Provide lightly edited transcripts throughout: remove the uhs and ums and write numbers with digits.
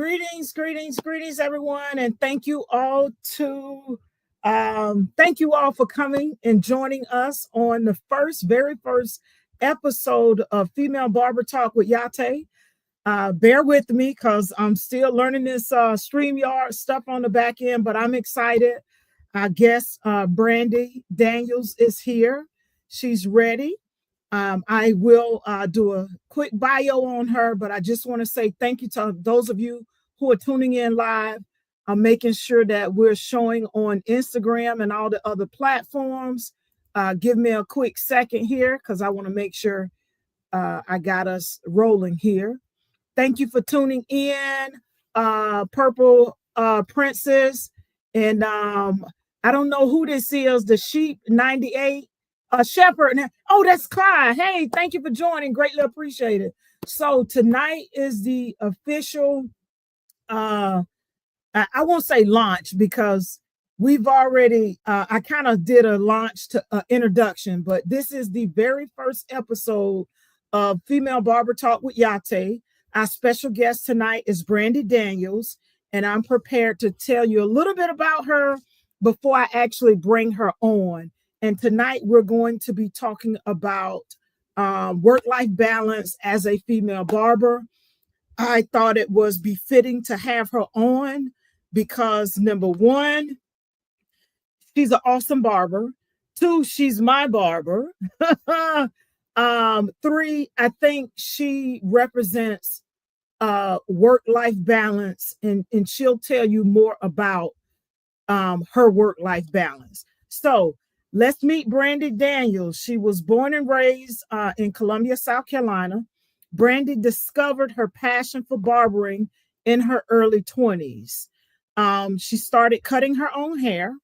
Greetings, everyone, and thank you all for coming and joining us on the very first episode of Female Barber Talk with Yah-Tay. Bear with me because I'm still learning this StreamYard stuff on the back end, but I'm excited. I guess Brandi Daniels is here. She's ready. I will do a quick bio on her, but I just want to say thank you to those of you who are tuning in live. I'm making sure that we're showing on Instagram and all the other platforms. Give me a quick second here because I want to make sure I got us rolling here. Thank you for tuning in, Purple Princess. And I don't know who this is, the Sheep 98. Shepherd. Oh, that's Clyde. Hey, thank you for joining. Greatly appreciated. So tonight is the official, I won't say launch because we've already, I kind of did a launch to introduction, but this is the very first episode of Female Barber Talk with Yah-Tay. Our special guest tonight is Brandi Daniels, and I'm prepared to tell you a little bit about her before I actually bring her on. And tonight we're going to be talking about work-life balance as a female barber. I thought it was befitting to have her on because number one, she's an awesome barber. Two, she's my barber. Three, I think she represents work-life balance, and she'll tell you more about her work-life balance. So let's meet Brandi Daniels. She was born and raised in Columbia, South Carolina. Brandi discovered her passion for barbering in her early 20s. She started cutting her own hair,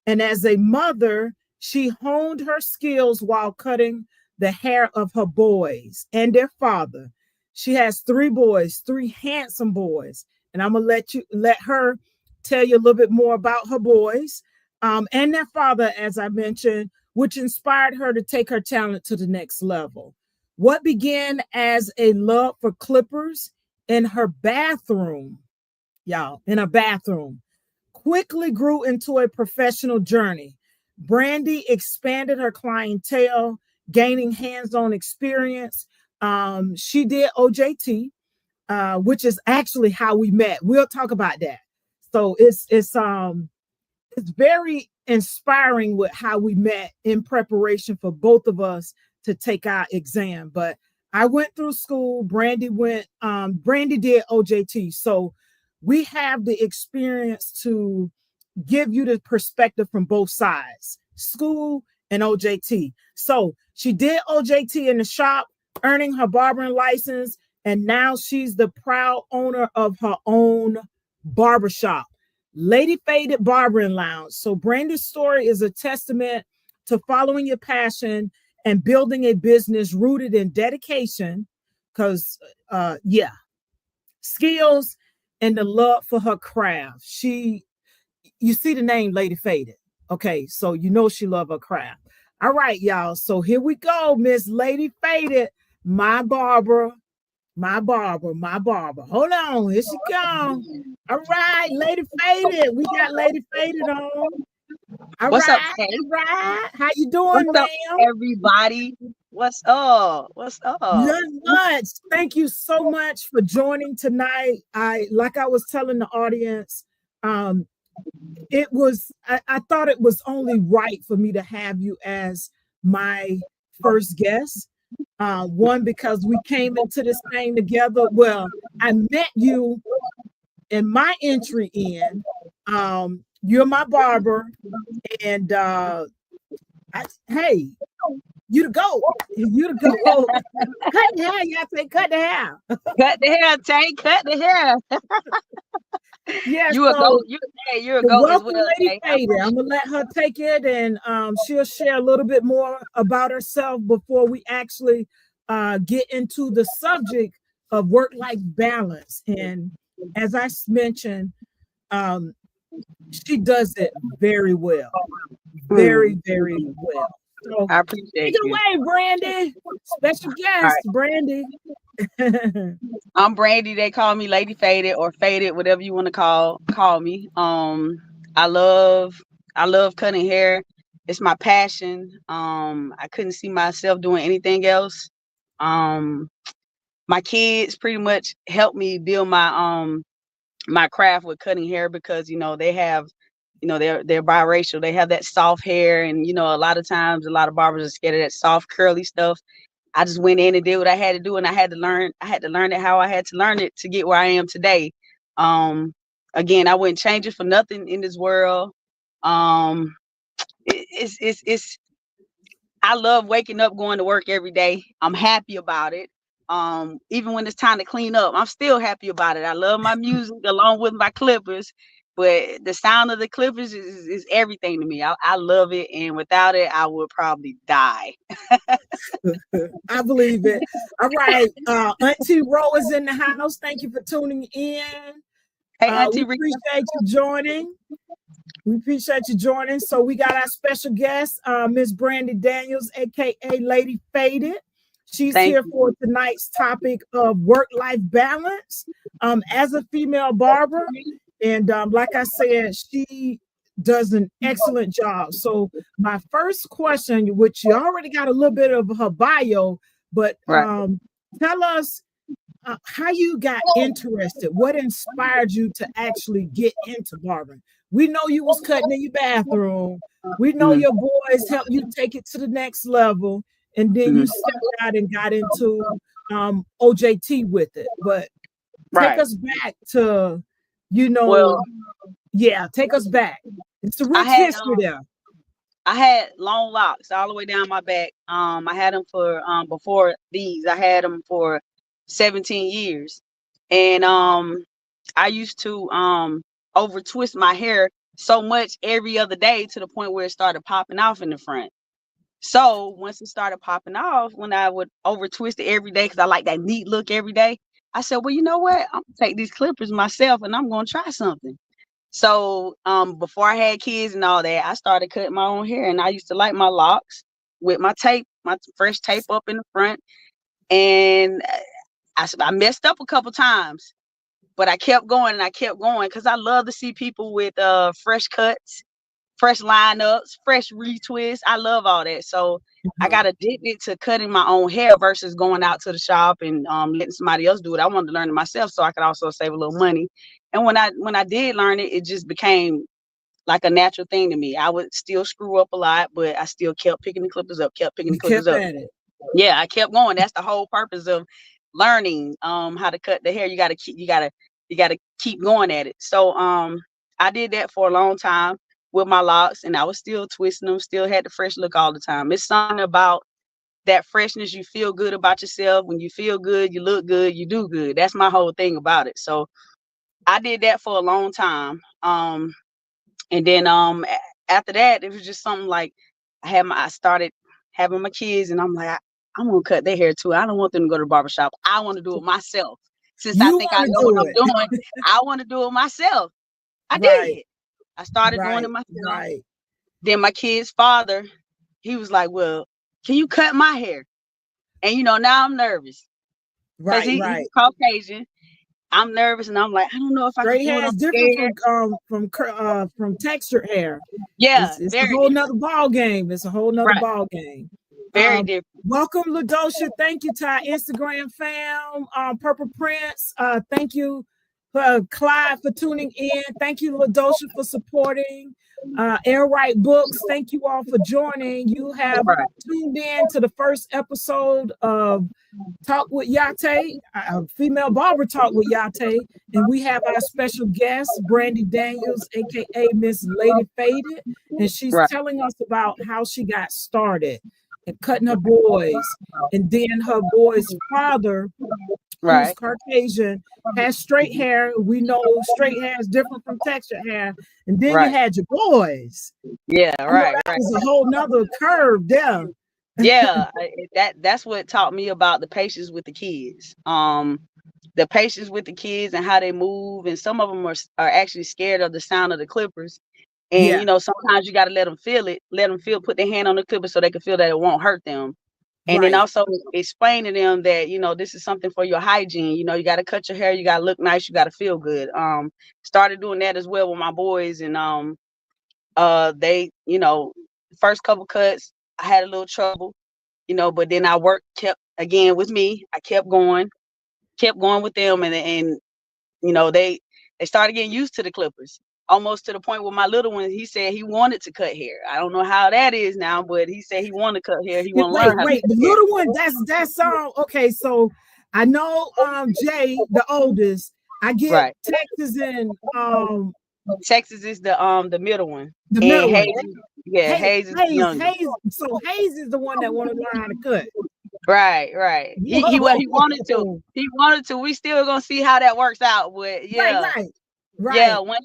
and as a mother, she honed her skills while cutting the hair of her boys and their father. She has 3 boys, 3 handsome boys, and I'm gonna let her tell you a little bit more about her boys. And their father, as I mentioned, which inspired her to take her talent to the next level. What began as a love for clippers in her bathroom, quickly grew into a professional journey. Brandi expanded her clientele, gaining hands-on experience. She did OJT, which is actually how we met. We'll talk about that. So it's very inspiring with how we met in preparation for both of us to take our exam. But I went through school. Brandi did OJT. So we have the experience to give you the perspective from both sides, school and OJT. So she did OJT in the shop, earning her barbering license. And now she's the proud owner of her own barbershop, Lady Faded Barbering Lounge. So Brandi's story is a testament to following your passion and building a business rooted in dedication, because skills and the love for her craft. You see the name Lady Faded. Okay, so you know she love her craft. All right, y'all. So here we go, Miss Lady Faded, my barber. Hold on, here she comes. All right, Lady Faded. We got Lady Faded on. What's up, Tay? All right. How you doing, What's up, ma'am? everybody? What's up? Not much. Thank you so much for joining tonight. Like I was telling the audience, I thought it was only right for me to have you as my first guest. One, because we came into this thing together. Well, I met you in my entry in. You're my barber, and hey, you to go. Cut the hair, Yah-Tay, cut the hair. Cut the hair, Tay. Cut the hair. Yes, You're a goat as well, Lady Faded. I'm gonna let her take it, and she'll share a little bit more about herself before we actually get into the subject of work-life balance. And as I mentioned, she does it very well, very well. So I appreciate take it away, Brandi. Special guest, Brandi. I'm Brandi. They call me Lady Faded or Faded, whatever you want to call me. I love I love cutting hair. It's my passion. I couldn't see myself doing anything else. Um, my kids pretty much helped me build my craft with cutting hair because they have they're biracial. They have that soft hair, and a lot of times a lot of barbers are scared of that soft curly stuff. I just went in and did what I had to do, and I had to learn it how I had to learn it to get where I am today. Um, Again, I wouldn't change it for nothing in this world. Um, it's I love waking up, going to work every day. I'm happy about it. Even when it's time to clean up, I'm still happy about it. I love my music along with my clippers, but the sound of the clippers is everything to me. I love it, and without it, I would probably die. I believe it. All right. Auntie Ro is in the house. Thank you for tuning in. Hey, We Auntie Rita. appreciate you joining. We appreciate you joining. So we got our special guest, Miss Brandi Daniels, aka Lady Faded. She's Thank here you. for tonight's topic of work-life balance as a female barber. And like I said, she does an excellent job. So my first question, which you already got a little bit of her bio, but Right. tell us how you got interested. What inspired you to actually get into barbering? We know you was cutting in your bathroom. We know Mhm. your boys helped you take it to the next level, and then you Mhm. stepped out and got into OJT with it. But take Right. us back to, you Well, know, yeah, take us back. It's a I rich had history there. I had long locks all the way down my back. I had them for before these. I had them for 17 years, and I used to over twist my hair so much every other day to the point where it started popping off in the front. So once it started popping off, when I would over twist it every day because I like that neat look every day, I said, well, you know what? I'm gonna take these clippers myself and I'm gonna try something. So before I had kids and all that, I started cutting my own hair, and I used to like my locks with my tape, my fresh tape up in the front. And I messed up a couple times, but I kept going and I kept going because I love to see people with fresh cuts, fresh lineups, fresh retwists. I love all that. So I got addicted to cutting my own hair versus going out to the shop and letting somebody else do it. I wanted to learn it myself so I could also save a little money. And when I did learn it, it just became like a natural thing to me. I would still screw up a lot, but I still kept picking the clippers up, kept picking the You clippers kept up. at it. Yeah, I kept going. That's the whole purpose of learning how to cut the hair. You gotta keep going at it. So I did that for a long time with my locks, and I was still twisting them, still had the fresh look all the time. It's something about that freshness. You feel good about yourself. When you feel good, you look good, you do good. That's my whole thing about it. So I did that for a long time. And then after that, it was just something like I started having my kids, and I'm like, I'm gonna cut their hair too. I don't want them to go to the barbershop. I want to do it myself. Since I You think I want to know what do I'm it. doing, I want to do it myself. I Right, did. I started doing it right, myself. right, Then my kid's father, he was like, well, can you cut my hair? And now I'm nervous because right, he's right. Caucasian. I'm nervous, and I'm like, I don't know if I can Straight do it. hair is I'm different scared. from textured hair. Yeah, It's a very whole different. nother ball game. It's a whole nother Right. ball game. Very different. Welcome, Ladosha. Thank you to our Instagram fam, Purple Prince. Thank you, Clyde, for tuning in. Thank you, Ladosha, for supporting. Airwright Books. Thank you all for joining. You have Right. tuned in to the first episode of Talk with Yah-Tay, Female Barber Talk with Yah-Tay. And we have our special guest, Brandi Daniels, aka Miss Lady Faded. And she's Right. telling us about how she got started and cutting her boys. And then her boy's father, who's Right. Caucasian, has straight hair. We know straight hair is different from textured hair. And then you Right. had your boys. Yeah. You know, Right. that Right. was a whole nother curve there. Yeah. That's what taught me about the patience with the kids. The patience with the kids and how they move, and some of them are actually scared of the sound of the clippers. And Yeah. sometimes you got to let them feel it, put their hand on the clipper so they can feel that it won't hurt them. And then Right. also explain to them that, this is something for your hygiene. You got to cut your hair. You got to look nice. You got to feel good. Started doing that as well with my boys. And they, first couple cuts, I had a little trouble, but then I kept again with me. I kept going with them. And they started getting used to the clippers. Almost to the point where my little one, he said he wanted to cut hair. I don't know how that is now, but he said he wanted to cut hair. He want to learn how to Wait, cut the hair. little one, that's okay. So I know Jay, the oldest, I get Right. Texas and Texas is the middle one, the and middle one. Hayes, yeah, Hayes is the youngest. So Hayes is the one that want to learn how to cut. Right. He wanted to. Whoa. He wanted to. We still gonna see how that works out, but yeah, yeah. Right.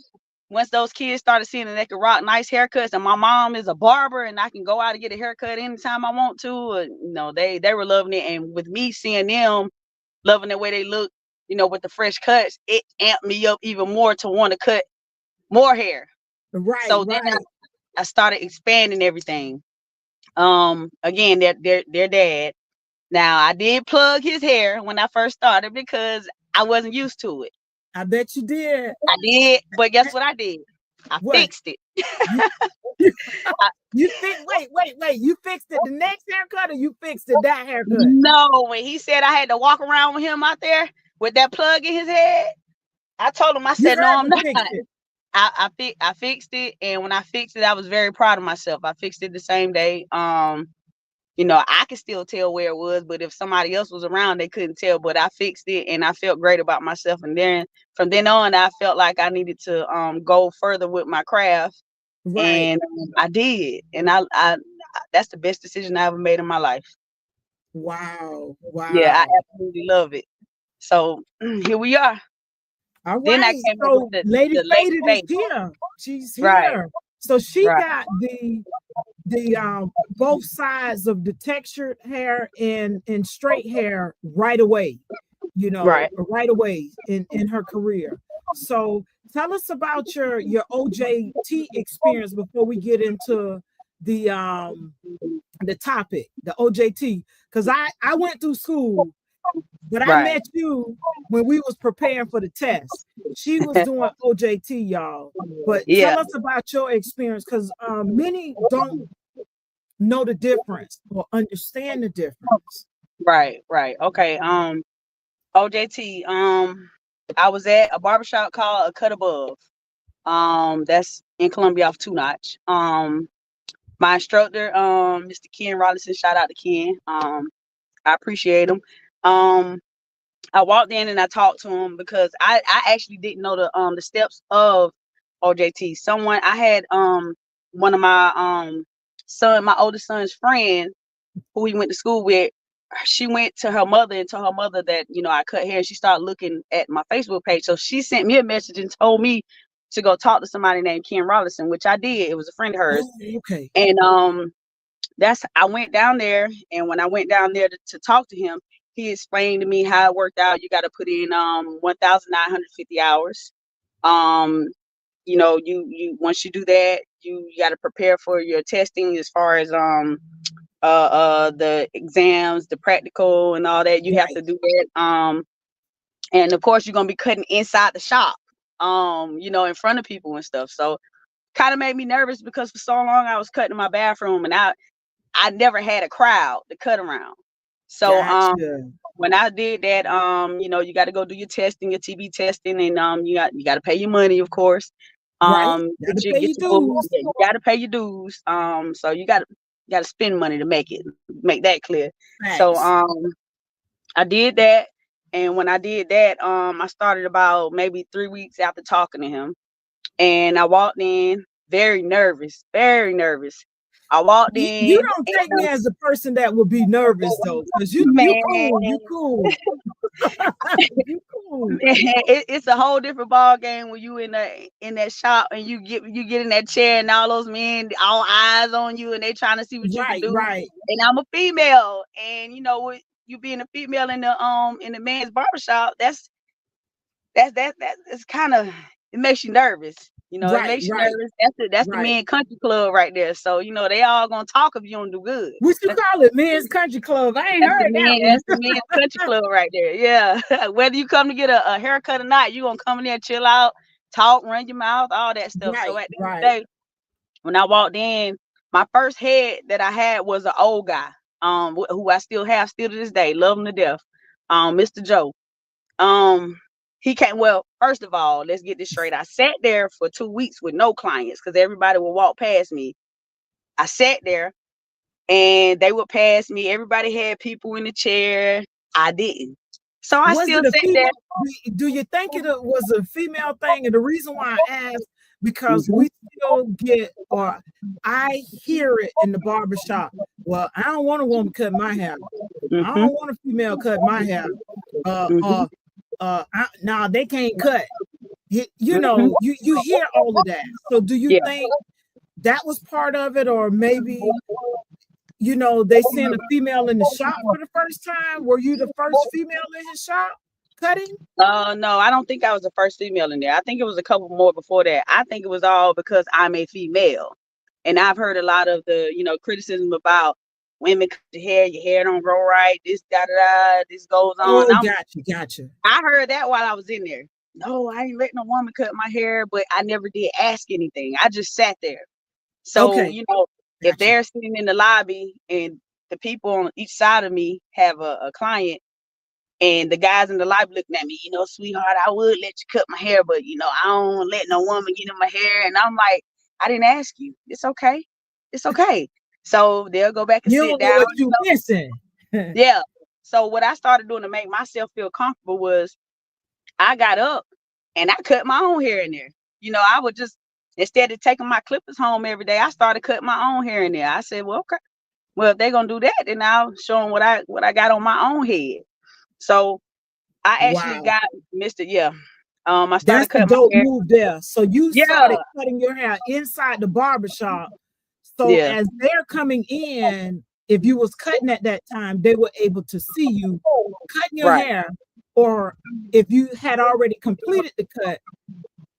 Once those kids started seeing that they could rock nice haircuts, and my mom is a barber, and I can go out and get a haircut anytime I want to. They were loving it, and with me seeing them loving the way they look, with the fresh cuts, it amped me up even more to want to cut more hair. So then I started expanding everything. Again, their dad. Now I did plug his hair when I first started because I wasn't used to it. I bet you did. I did, but guess what I did? I fixed it. You wait. You fixed it the next haircut, or you fixed it that haircut? No, when he said I had to walk around with him out there with that plug in his head, I told him, I said, no, I'm not. I fixed it, and when I fixed it, I was very proud of myself. I fixed it the same day. I could still tell where it was, but if somebody else was around, they couldn't tell. But I fixed it, and I felt great about myself. And then from then on, I felt like I needed to go further with my craft, and I did. And I that's the best decision I ever made in my life. Wow. Yeah, I absolutely love it. So here we are. All right. Then I came So with Lady the Faded is here. She's here. Right. So she got the both sides of the textured hair and straight hair right away, right away in her career. So tell us about your OJT experience before we get into the topic, the OJT, because I went through school, but I met you when we was preparing for the test. She was doing OJT, y'all. But tell us about your experience, because many don't know the difference or understand the difference. Right. Okay. OJT. I was at a barbershop called A Cut Above. That's in Columbia off 2 Notch. My instructor, Mr. Ken Robinson, shout out to Ken. I appreciate him. I walked in and I talked to him because I actually didn't know the steps of OJT. I had one of my my oldest son's friend who he went to school with. She went to her mother and told her mother that I cut hair. She started looking at my Facebook page, so she sent me a message and told me to go talk to somebody named Ken Robinson, which I did. It was a friend of hers. Oh, okay. And I went down there, and when I went down there to talk to him, he explained to me how it worked out. You got to put in 1,950 hours. You once you do that, you got to prepare for your testing as far as the exams, the practical, and all that. You have to do that. And of course, you're gonna be cutting inside the shop, in front of people and stuff. So, kind of made me nervous because for so long I was cutting in my bathroom, and I never had a crowd to cut around. So when I did that, you got to go do your testing, your TB testing, and you got to pay your money, of course. Get your dues. You got to pay your dues. So you got to spend money to make that clear. Thanks. So I did that, and when I did that, I started about maybe 3 weeks after talking to him, and I walked in very nervous. I walked in. You don't take me as a person that would be nervous though, because you cool. You cool. It's a whole different ball game when you in that shop and you get in that chair and all those men all eyes on you and they trying to see what you can do. Right. And I'm a female, and with you being a female in the man's barbershop, that's kind of, it makes you nervous. You know, it Right, makes you right, nervous. That's the right. men country club right there. So, you know, they all gonna talk if you don't do good. What you call it? Men's Country Club. I ain't heard that one. That's the men's country club right there. Yeah. Whether you come to get a haircut or not, you gonna come in there, chill out, talk, run your mouth, all that stuff. So Right, at the end of the right. day, when I walked in, my first head that I had was an old guy, who I still have still to this day, love him to death. Mr. Joe. Um, he came. Well, first of all, let's get this straight. I sat there for 2 weeks with no clients because everybody would walk past me. I sat there and they would pass me. Everybody had people in the chair. I didn't. So I Was still it a sat there. female? Do you think it was a female thing? And the reason why I asked, because Mhm, we still get, or I hear it in the barbershop. Well, I don't want a woman cut my hair. I mhm, don't want a female cut my hair. Uh, mhm, uh, nah, they can't cut. You mhm. know, you hear all of that. So do you Yeah. think that was part of it, or maybe they seen a female in the shop for the first time? Were you the first female in his shop cutting? No, I don't think I was the first female in there. I think it was a couple more before that. I think it was all because I'm a female. And I've heard a lot of the, criticism about women cut your hair don't grow right, this da da da, this goes on. Oh, gotcha. I heard that while I was in there. No, I ain't letting a woman cut my hair, but I never did ask anything. I just sat there. So, Okay, if gotcha. they're sitting in the lobby and the people on each side of me have a client, and the guys in the lobby looking at me, sweetheart, I would let you cut my hair, but I don't let no woman get in my hair. And I'm like, I didn't ask you. It's okay. It's okay. So they'll go back and You sit don't know down. what you missing. Yeah. So what I started doing to make myself feel comfortable was I got up and I cut my own hair in there. I would just, instead of taking my clippers home every day, I started cutting my own hair in there. I said, well, okay. Well, if they're gonna do that, then I'll show them what I got on my own head. So I actually Wow. got Mr. Yeah. I That's started the cutting dope my hair. move there. So you started Yeah, cutting your hair inside the barbershop. So yeah, as they're coming in, if you was cutting at that time, they were able to see you cutting your right. hair, or if you had already completed the cut,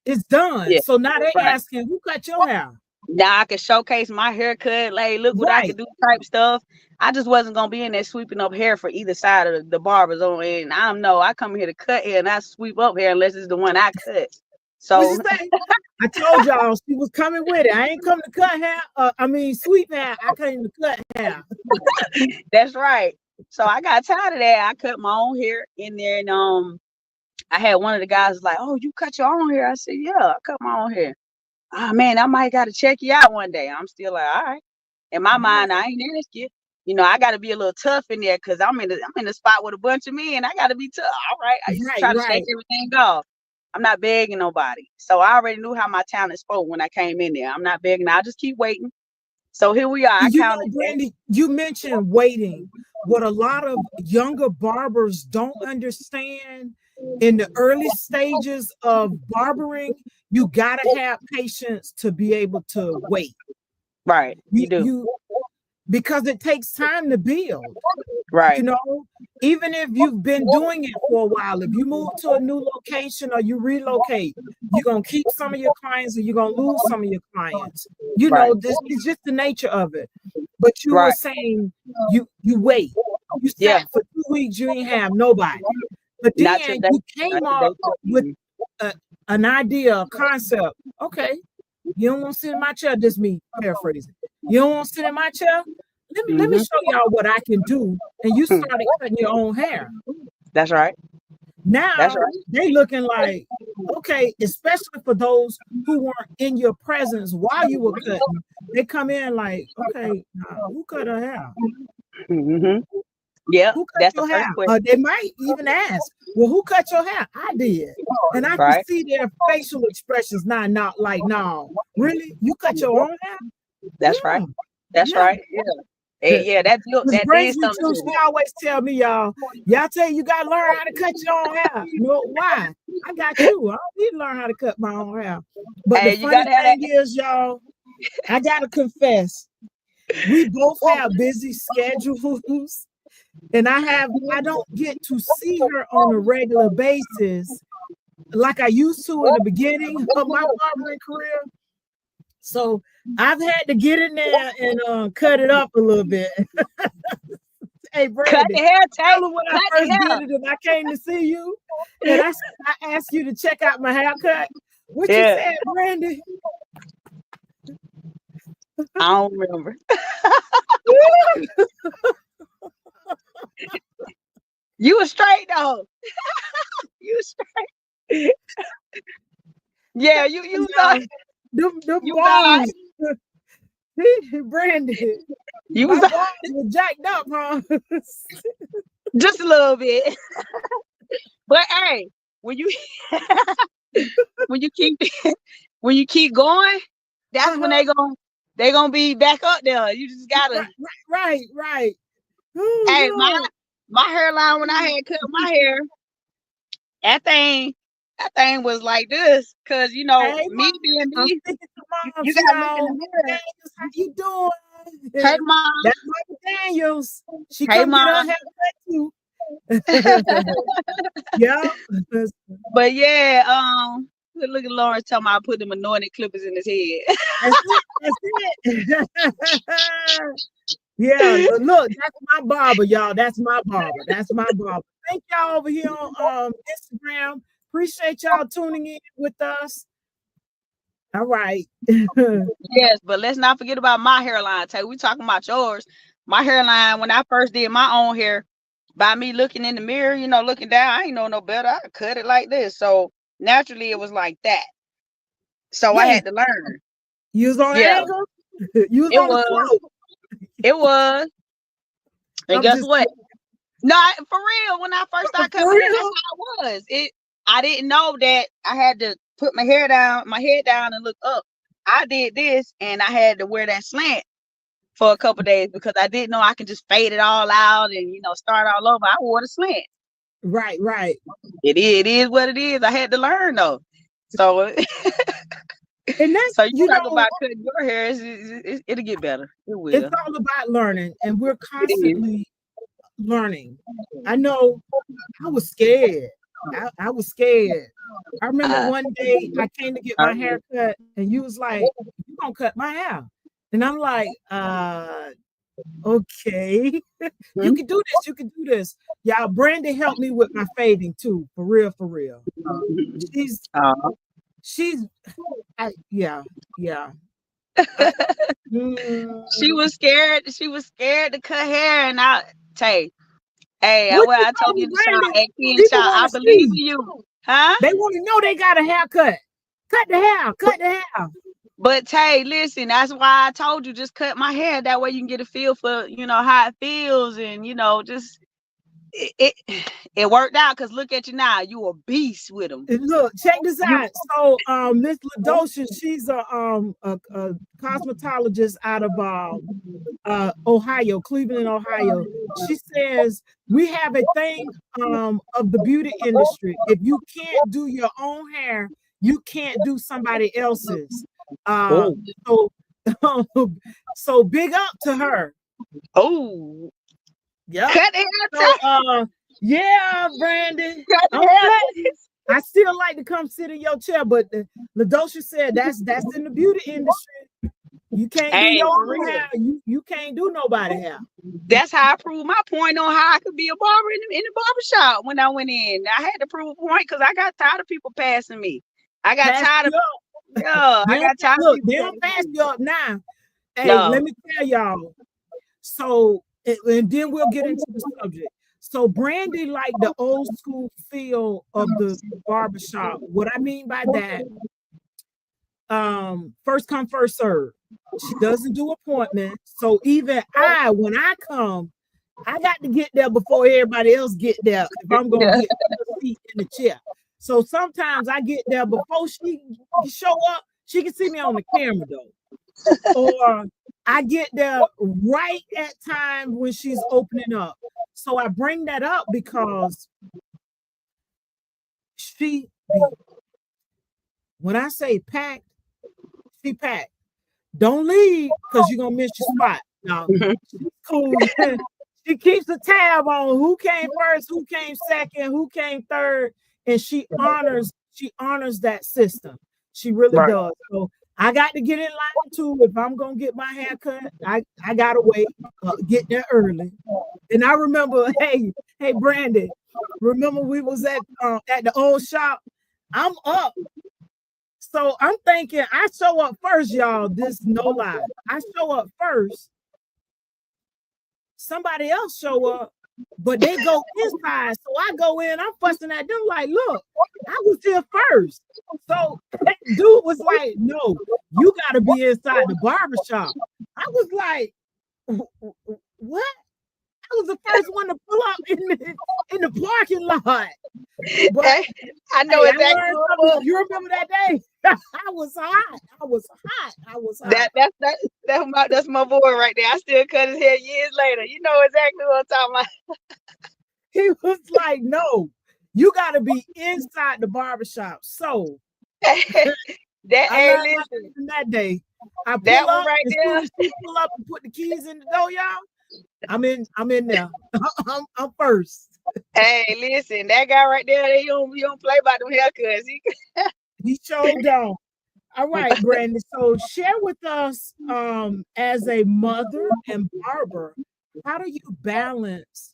it's done. Yeah, So now they right. asking, who cut your hair? Now I could showcase my haircut, like look what I Right. could do type stuff. I just wasn't gonna be in there sweeping up hair for either side of the barbers on. And I don't know, I come here to cut hair and I sweep up hair unless it's the one I cut. What'd you So say? I told y'all she was coming with it. I ain't come to cut hair. Sweep hair. I came to cut hair. that's right. So I got tired of that. I cut my own hair in there, and I had one of the guys like, "Oh, you cut your own hair?" I said, "Yeah, I cut my own hair." Oh man, I might got to check you out one day. I'm still like, all right. In my All mind, right. I ain't ask you. I got to be a little tough in there because I'm in the spot with a bunch of men. I got to be tough. All right. I used to Right, try to shake right. everything off. I'm not begging nobody. So I already knew how my talent spoke when I came in there. I'm not begging. I'll just keep waiting. So here we are. I counted. Brandi, you mentioned waiting. What a lot of younger barbers don't understand in the early stages of barbering, you gotta have patience to be able to wait. Right. You You do. you because it takes time to build. You Right. know, even if you've been doing it for a while, if you move to a new location or you relocate, you're gonna keep some of your clients or you're gonna lose some of your clients. Right. This is just the nature of it. But you were Right. saying you wait. You Yeah. sat for 2 weeks, you ain't have nobody. But Not then today. you Not came today. up with an idea, a concept. Okay, you don't want to sit in my chair. This me paraphrasing. You don't want to sit in my chair. Let me Mm-hmm. show y'all what I can do. And you started cutting your own hair. That's right. That's Now right. they looking like, okay, especially for those who weren't in your presence while you were cutting. They come in like, okay, who cut her hair? Mm-hmm. Yeah. Who cut That's the your first hair? question. They might even ask, well, who cut your hair? I did. And I can Right. see their facial expressions not like, no, really? You cut your own hair? That's right. Yeah, That's yeah. right. Yeah. And yeah, Which that brings did me something to, to she me. always tell me, y'all tell you gotta learn how to cut your own hair. Why? I got you. I don't need to learn how to cut my own hair. But the Hey, you funny gotta have that. thing is, y'all, I gotta confess, we both have busy schedules, and I don't get to see her on a regular basis. like I used to in the beginning of my barbering career. So I've had to get in there and cut it up a little bit. Hey, Cut Brandi, the hair, Tay. tell her when I Cut the first did hair. it and I came to see you and I asked you to check out my haircut. What you Yeah, said, Brandi? I don't remember. You was straight though. You was straight. Yeah, you was all, Them you was all bars, Brandi, you my was all, bars were jacked up, huh? just a little bit. But hey, when you when you keep when you keep going, that's when they gonna be back up there. You just gotta. Right. Oh Hey, Lord. my hairline when I had cut my hair, that thing was like this. Cause you know Hey, me mom, being I'm me, speaking to you moms, gotta look in y'all. the mirror. Daniels, how you doing? Hey mom, That's Mama Daniels. She hey come get her mom. haircut too. Yeah. But yeah, look at Lawrence talking about put them anointed clippers in his head. That's it. Yeah, look, that's my barber, y'all. That's my barber. That's my barber. Thank y'all over here on Instagram. Appreciate y'all tuning in with us. All right. Yes, but let's not forget about my hairline, Tay. We talking about yours. My hairline, when I first did my own hair, by me looking in the mirror, you know, looking down, I ain't know no better. I cut it like this. So naturally it was like that. So I Wait, had to learn. you was on Yeah, angle? You was it on the was. slope. It was. And I'm guess just what? No, for real. When I first started cutting for my hair, that's real. how it was. I didn't know that I had to put my head down, and look up. I did this and I had to wear that slant for a couple days because I didn't know I could just fade it all out and start all over. I wore the slant. Right. It is what it is. I had to learn though. So And that's, so you talk about cutting your hair, it'll get better. It it's will. all about learning, and we're It is. constantly learning. I know I was scared. I was scared. I remember one day I came to get my hair cut and you was like, "You gonna cut my hair?" And I'm like, okay. You can do this, you can do this. Y'all, Brandi helped me with my fading too, for real, for real. She's she's yeah. I, She was scared. She was scared to cut hair, and Tay, hey, what what you I told know, you in the shop, Brandi? hey, in the People shop, want I to believe see. in you, huh? They want to know they got a haircut. Cut the hair, cut the hair. But Tay, listen, that's why I told you just cut my hair. That way you can get a feel for how it feels, and just it worked out. Cause look at you now, you a beast with them. And look, check this You out. So, Miss Ladosha, she's a cosmetologist out of Ohio, Cleveland, Ohio. She says we have a thing of the beauty industry. If you can't do your own hair, you can't do somebody else's. Uh, oh so, so big up to her. oh Yep. cut the hair, So, Tay. yeah, Brandi, Cut I'm the hair. glad. I still like to come sit in your chair, but Ladosha said that's in the beauty industry. You can't do Hey, your for own real. hair. You can't do nobody hair. That's how I proved my point on how I could be a barber in the barber shop when I went in. I had to prove a point because I got tired of people passing me. I got Pass tired of you up. I got tired of Look, people they don't passing pass me. you up now. Hey, No. let me tell y'all. So, and then we'll get into the subject. So, Brandi like the old school feel of the barbershop. What I mean by that, first come, first serve. She doesn't do appointments. So even when I come, I got to get there before everybody else get there if I'm gonna Yeah. get a seat in the chair. So sometimes I get there before she show up. She can see me on the camera though, or I get there right at time when she's opening up. So I bring that up because she be, when I say packed, she packed. Don't leave because you're gonna miss your spot. No, she's cool. She keeps a tab on who came first, who came second, who came third, and she honors she honors that system. She really Right. does. So I got to get in line too. If I'm gonna get my hair cut, I gotta wait, get there early. And I remember, hey, Brandi, remember we was at the old shop. I'm up. So I'm thinking I show up first, y'all. This no lie. I show up first. Somebody else show up, but they go inside. So I go in, I'm fussing at them like, look, I was here first. So that dude was like, no, you gotta be inside the barber shop. I was like, what? I was the first one to pull up in the parking lot. But I know exactly I learned something. You remember that day? I was hot. I was hot. That's my boy right there. I still cut his hair years later. You know exactly what I'm talking about. He was like, no, you got to be inside the barbershop. So I learned my lesson that day. I pull up, right as soon as she pull up and put the keys in the door, y'all, I'm in there. I'm first. Hey, listen, that guy right there, he don't play about them haircuts. He showed down. All right, Brandi. So share with us, as a mother and barber, how do you balance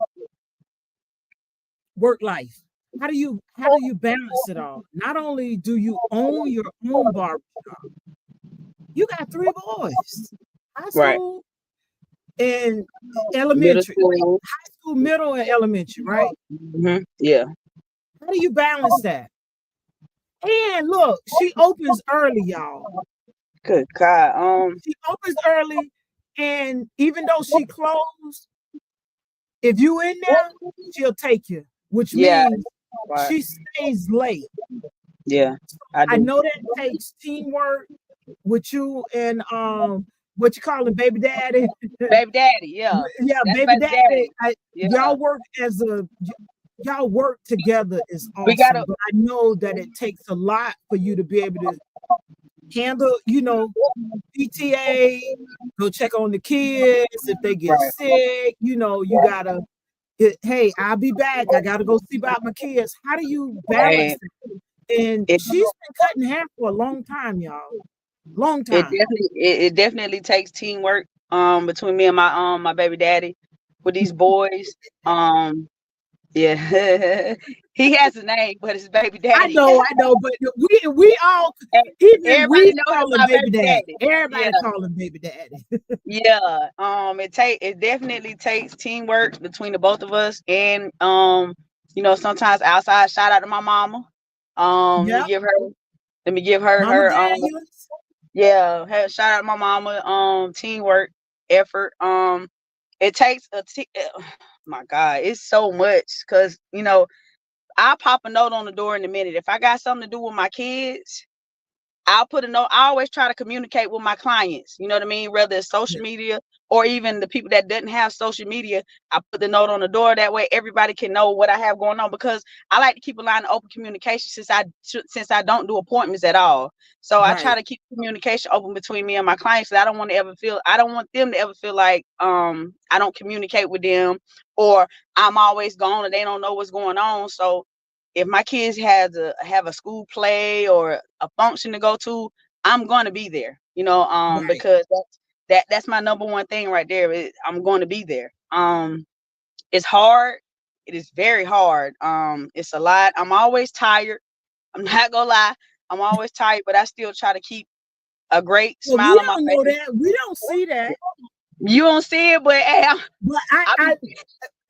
work life? How do you balance it all? Not only do you own your own barber shop, you got 3 boys, high school and elementary, high school, middle, and elementary, right? Mm-hmm. Yeah. How do you balance that? And look, she opens early, y'all. Good God. She opens early, and even though she closed, if you in there, she'll take you, which means she stays late. Yeah, I know that takes teamwork with you and what you call it, baby daddy. Baby daddy, yeah. Yeah, that's baby daddy. Yeah. Y'all work together is awesome. But I know that it takes a lot for you to be able to handle, PTA, go check on the kids if they get sick, you gotta, hey, I'll be back. I gotta go see about my kids. How do you balance it? And she's been cutting hair for a long time, y'all. Long time. It definitely takes teamwork between me and my baby daddy with these boys. Yeah. He has a name, but it's baby daddy. I know, but we all, even we call him baby daddy. Everybody call him baby daddy. Yeah. It definitely takes teamwork between the both of us, and sometimes outside. Shout out to my mama. Let me give her Mama Daniels. shout out to my mama. Teamwork, effort. It takes my God, it's so much, because I'll pop a note on the door in a minute. If I got something to do with my kids, I'll put a note. I always try to communicate with my clients, you know what I mean? Whether it's social media or even the people that doesn't have social media, I put the note on the door. That way everybody can know what I have going on, because I like to keep a line of open communication since I don't do appointments at all. So I try to keep communication open between me and my clients. I don't want them to ever feel like I don't communicate with them, or I'm always gone and they don't know what's going on. So if my kids have a school play or a function to go to, I'm going to be there, because that's my number one thing right there. I'm going to be there. It's hard. It is very hard. It's a lot. I'm always tired. I'm not gonna lie. I'm always tired, but I still try to keep a great smile on my face. We don't know that. We don't see that. You don't see it, but hey,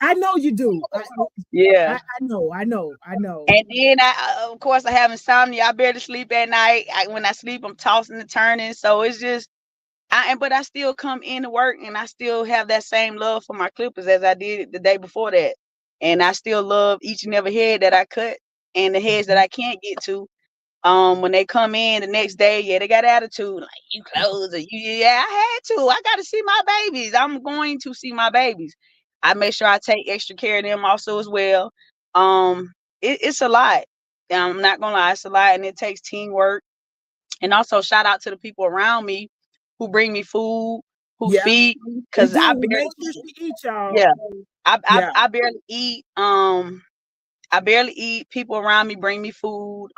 I know you do. I know. And then of course, I have insomnia. I barely sleep at night. When I sleep, I'm tossing and turning. So it's just, but I still come into work, and I still have that same love for my clippers as I did the day before that. And I still love each and every head that I cut, and the heads that I can't get to. When they come in the next day, they got attitude, like, you close, or I had to. I got to see my babies. I'm going to see my babies. I make sure I take extra care of them also as well. It's a lot. I'm not gonna lie, it's a lot, and it takes teamwork. And also shout out to the people around me who bring me food, who feed me, because I barely eat, y'all. I barely eat. I barely eat. People around me bring me food.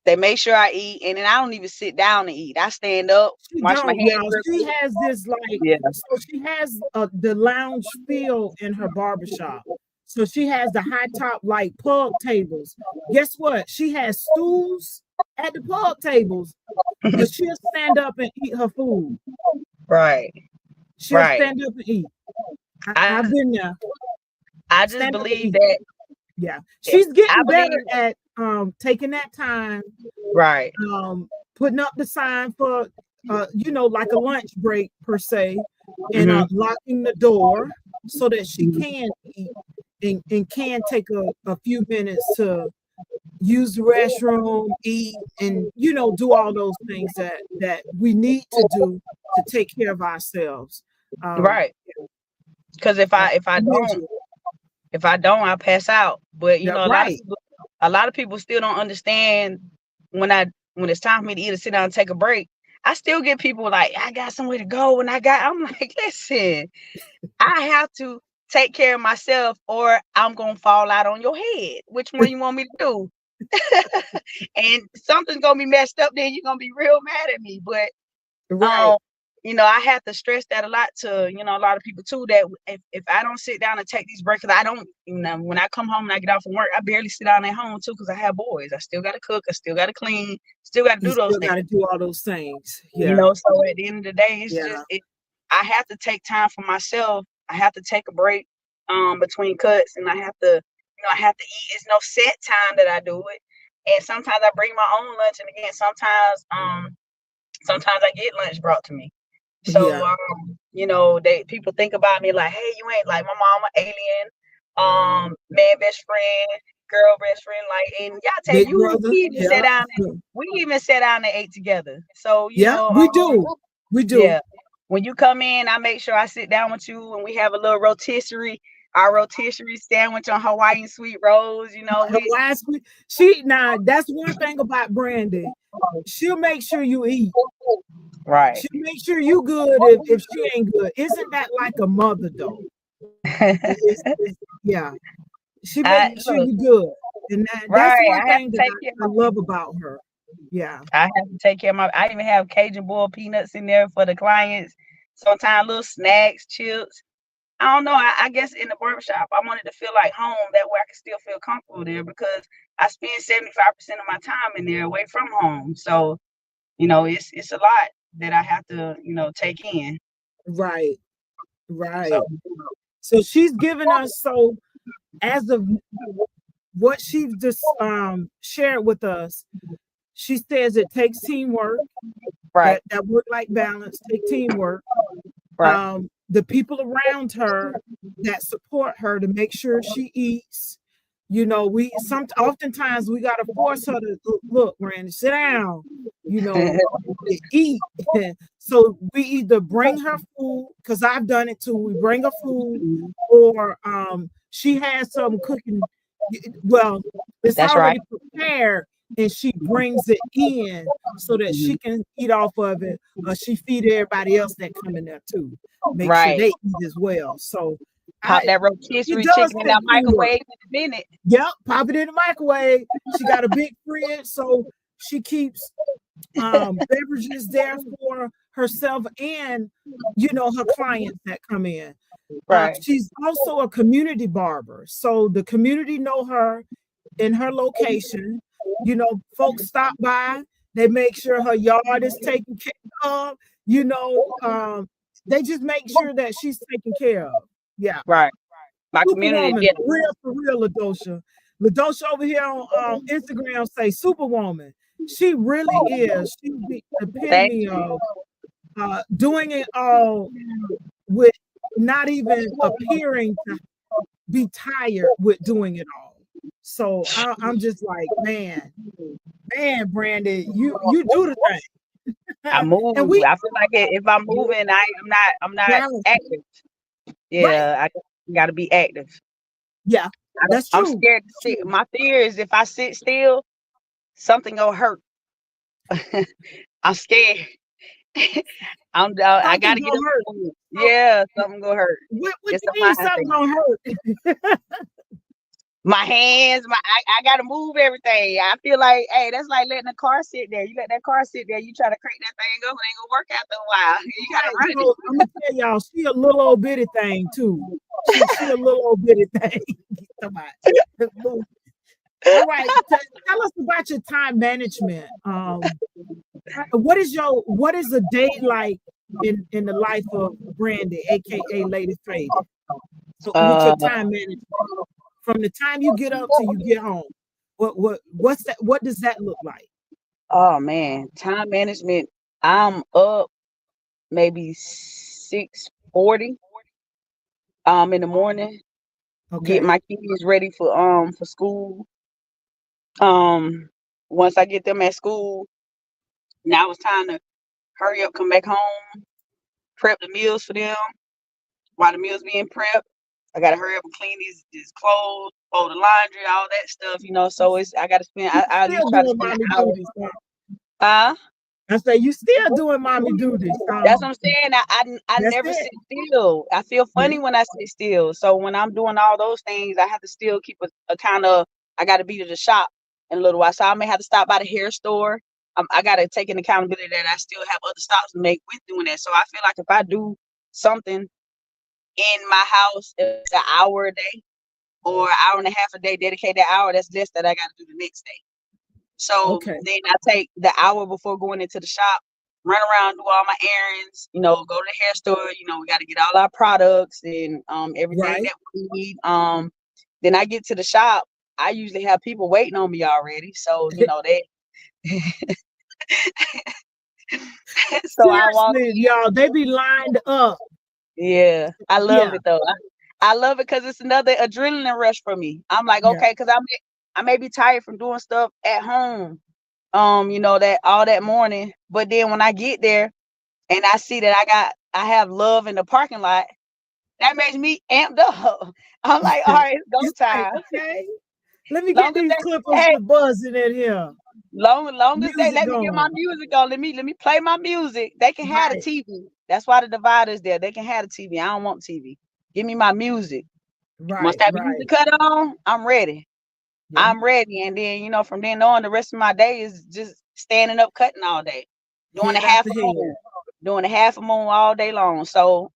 They make sure I eat, and then I don't even sit down to eat. I stand up, She wash my don't, hands y'all. real She quick. has this like, Yeah. so she has the lounge feel in her barbershop. So she has the high top like pug tables. Guess what? She has stools at the pug tables, but she'll stand up and eat her food. Right. She'll Right. stand up and eat. I I've been there. I just Stand up and believe eat. that. Yeah. She's I getting believe. better at taking that time, Right. putting up the sign for like a lunch break per se, and Hmm. locking the door so that she can eat and can take a few minutes to use the restroom, eat, and do all those things that we need to do to take care of ourselves. Um, Right. Because if I I if I commend don't you. if I don't, I pass out. But Yeah, a lot of right. people still don't understand when it's time for me to either sit down and take a break. I still get people like, I got somewhere to go, and I'm like, listen, I have to take care of myself, or I'm gonna fall out on your head. Which one you want me to do? And something's gonna be messed up. Then you're gonna be real mad at me. But Right. um, I have to stress that a lot to, a lot of people too, that if I don't sit down and take these breaks, 'cause I don't, when I come home and I get off from work, I barely sit down at home too, because I have boys. I still got to cook. I still got to clean. Still got to You do those still things. got to do all those things. Yeah. So at the end of the day, it's Yeah. just, I have to take time for myself. I have to take a break between cuts, and I have to, I have to eat. It's no set time that I do it. And sometimes I bring my own lunch, and again, sometimes I get lunch brought to me. So, Yeah. they people think about me like, hey, you ain't like my mama, alien, man best friend, girl best friend, like, and Yah-Tay, Big brother. Yeah. we even sat down and ate together. So, Yeah, we do. We do. yeah, when you come in, I make sure I sit down with you and we have a little our rotisserie sandwich on Hawaiian sweet rolls. Her last week, now that's one thing about Brandi. She'll make sure you eat. Right. She'll make sure you good if she ain't good. Isn't that like a mother though? Yeah. She I makes sure look, you good. And that's right. one I have thing to that take care of I my love people. about her. Yeah. I have to take care of I even have Cajun boiled peanuts in there for the clients. Sometimes little snacks, chips. I don't know. I guess in the barbershop, I wanted to feel like home. That way I can still feel comfortable there, because I spend 75% of my time in there away from home. So, it's a lot that I have to, take in. Right. So, Right. So she's given us, so as of what she's just shared with us, she says it takes teamwork. right, That work-life balance take teamwork. right, The people around her that support her to make sure she eats. We oftentimes we gotta force her to look, Randy, sit down, eat. So we either bring her food, because I've done it too. We bring her food, or she has some cooking. Well, it's that's right. already prepared, and she brings it in so that she Mhm. can eat off of it, or she feed everybody else that come in there too. Make sure Right. they eat as well. So Pop I that it rotisserie does chicken in take that teamwork. microwave in a minute. Yep, pop it in the microwave. She got a big fridge, so she keeps beverages there for herself and her clients that come in. Right. She's also a community barber, so the community know her in her location. Folks stop by, they make sure her yard is taken care of. They just make sure that she's taken care of. Yeah. Right. My community, Superwoman, yeah. for real, LaDosha. LaDosha over here on Instagram say Superwoman. She really is. She's the Thank epitome you. of doing it all with not even appearing to be tired with doing it all. So I'm just like, man, Brandi, you do the I thing. And move. we I feel like if I'm moving, I'm not balance. active. Right. Yeah, I gotta be active. Yeah, that's I'm true. scared to sit. True. My fear is if I sit still, something gonna hurt. I'm scared. I Something gotta get gonna up hurt. and move. So Yeah, something gonna hurt. what It's you something I mean have to. something gonna hurt? my hands, I gotta move everything. I feel like, hey, that's like letting a car sit there. You let that car sit there, you try to crank that thing up, it ain't gonna work after a while. You gotta Right. run So I'm gonna tell y'all, she a little old bitty thing too. She a little old bitty thing. All right. Tell us about your time management. What is a day like in the life of Brandi, aka Lady Faye? So with your Uh, time management, from the time you get up till you get home, what's that? What does that look like? oh man, time management. I'm up maybe 6:40 in the morning, get Okay. my kids ready for school. Once I get them at school, now it's time to hurry up, come back home, prep the meals for them. While the meals being prepped, I gotta hurry up and clean these clothes, fold the laundry, all that stuff, you know. So I gotta spend. You I at least still try to doing spend mommy an hour. duties, huh? Uh, I say you still doing mommy duties. that's what I'm saying. I That's never it. sit still. I feel Yeah. funny when I sit still. So when I'm doing all those things, I have to still keep a kind of. I got to be to the shop in a little while. So I may have to stop by the hair store. I got to take an accountability that I still have other stops to make with doing that. So I feel like if I do something in my house, it's an hour a day or an hour and a half a day, dedicate that hour. That's less that I got to do the next day. So Okay. then I take the hour before going into the shop, run around, do all my errands, you know, go to the hair store, you know, we got to get all our products and everything Right. that we need. Then I get to the shop. I usually have people waiting on me already. So, you know, they so I walk Seriously, y'all, they be lined up. yeah, I love Yeah. it though. I love it because it's another adrenaline rush for me. I'm like, Yeah. okay, because I may be tired from doing stuff at home, you know, that all that morning. But then when I get there and I see that I have love in the parking lot, that makes me amped up. I'm like, all right, it's go It's like, time. okay, let me get Long as these they clippers hey, to buzzing in here. long as they Music let me get my going. music on, let me play my music. They can have the Right. TV. That's why the divider's there. They can have the TV. I don't want TV. Give me my music. Once Right. that music Right. cut on, I'm ready. Yeah. I'm ready. And then, you know, from then on, the rest of my day is just standing up cutting all day. Doing a Head half after a head. moon. Doing a half a moon all day long. So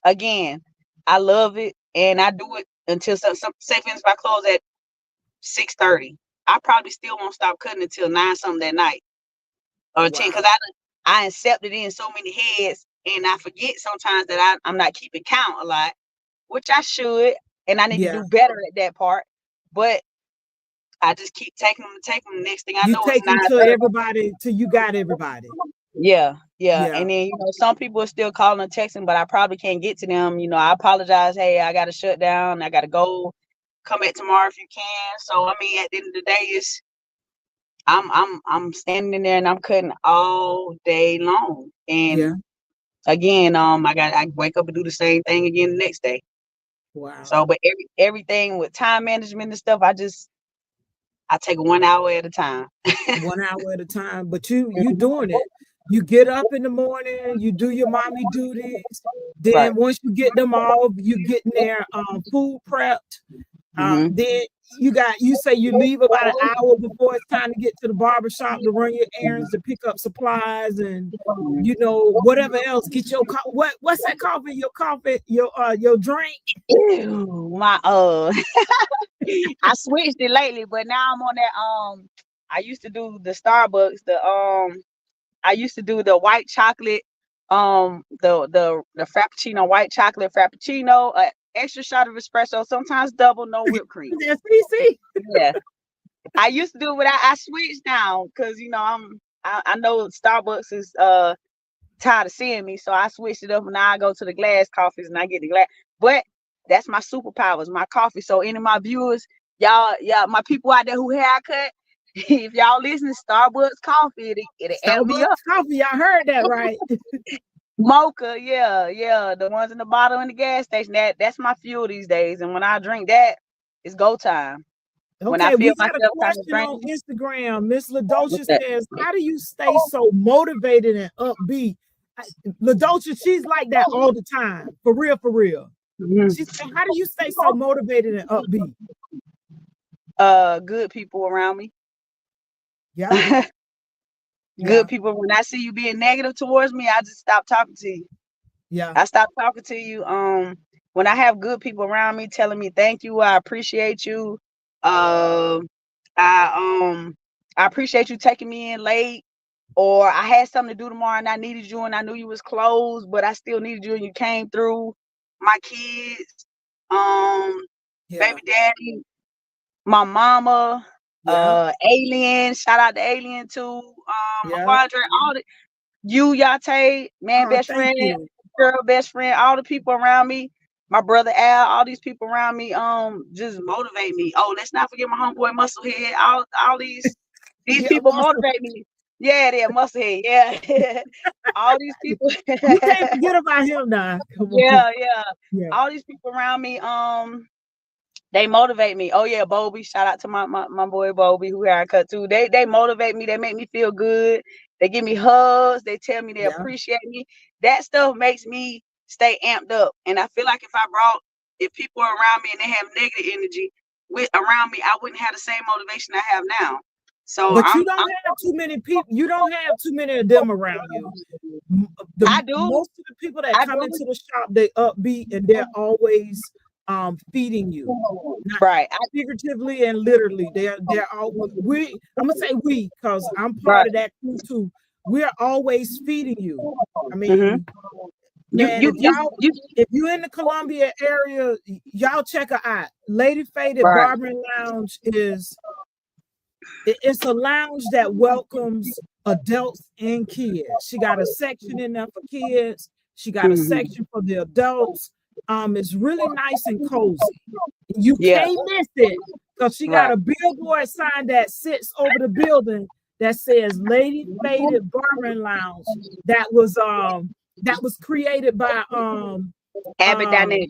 again, I love it and I do it until some say for instance, if I close at 6:30. I probably still won't stop cutting until 9 something that night or 10 because Wow. I accepted in so many heads and I forget sometimes that I'm not keeping count a lot, which I should, and I need to Yeah. do better at that part. But I just keep taking them and taking them. Next thing I You know, it's take them to 9:30. everybody till you got everybody. Yeah, yeah. Yeah. And then, you know, some people are still calling and texting, but I probably can't get to them. You know, I apologize. Hey, I got to shut down. I got to go. Come back tomorrow if you can. So, I mean, at the end of the day, it's I'm standing there and I'm cutting all day long. Yeah. And again, I wake up and do the same thing again the next day. Wow. So, but everything with time management and stuff, I take 1 hour at a time. 1 hour at a time. But you doing it. You get up in the morning, you do your mommy duties. Right. Then once you get them off, you getting their food prepped. Hmm. Then you say you leave about an hour before it's time to get to the barber shop to run your errands to pick up supplies and whatever else. Get your what's that coffee? Your coffee, your drink. Ew, my I switched it lately, but now I'm on that I used to do the Starbucks, I used to do the white chocolate, the Frappuccino, white chocolate Frappuccino, extra shot of espresso, sometimes double, no whipped cream. That's CC. Yeah, I used to do it, but I switched now because you know I know Starbucks is tired of seeing me, so I switched it up and now I go to the glass coffees and I get the glass. But that's my superpowers, my coffee. So any of my viewers, y'all, my people out there who haircut, if y'all listen to Starbucks coffee, it'll amp me up. Starbucks coffee. Y'all heard that right. Mocha, yeah, yeah, the ones in the bottle in the gas station. That's my fuel these days. And when I drink that, it's go time. When I Okay, feel we got a myself kind of question on draining, Instagram. Miss what's Ladosha that? says, "How do you stay so motivated and upbeat?" Ladosha, she's like that all the time, for real, for real. Mhm. She said, "How do you stay so motivated and upbeat?" good people around me. Yeah. Yeah. Good people. When I see you being negative towards me, I just stop talking to you. Yeah. I stop talking to you. When I have good people around me telling me thank you, I appreciate you. Um, I appreciate you taking me in late, or I had something to do tomorrow and I needed you and I knew you was closed, but I still needed you and you came through. My kids, Yeah. baby daddy, my mama, Yeah. Alien. Shout out to Alien too. Yeah. Quadra, all the you, Yah-Tay, man, Oh, best thank friend, you. girl, best friend, all the people around me, my brother Al, all these people around me, just motivate me. Oh, let's not forget my homeboy Musclehead. All these Yeah, people Muscle. motivate me. Yeah, they're Musclehead. Yeah, all these people. You can't forget about him now. Come on. Yeah, yeah. Yeah. All these people around me, they motivate me. Oh yeah, Bobby. Shout out to my boy Bobby, who haircut too. They motivate me. They make me feel good. They give me hugs. They tell me they Yeah. appreciate me. That stuff makes me stay amped up. And I feel like if people are around me and they have negative energy around me, I wouldn't have the same motivation I have now. So But you I'm don't have too many people. You don't have too many of them around you. I do. Most of the people that I come do. into the shop, they upbeat and they're always feeding you, not Right. figuratively and literally. They're all we. I'm gonna say we because I'm part Right. of that crew too. We're always feeding you. I Mm-hmm. mean, You man, you you you if you're in the Columbia area, y'all check her out. Lady Faded right. Barbering Lounge is it's a lounge that welcomes adults and kids. She got a section in there for kids. She got a Mm-hmm. section for the adults. It's really nice and cozy. You Yeah. can't miss it because she got Right. a billboard sign that sits over the building that says Lady Faded Barbering Lounge. That was created by Abbott um Dynamic.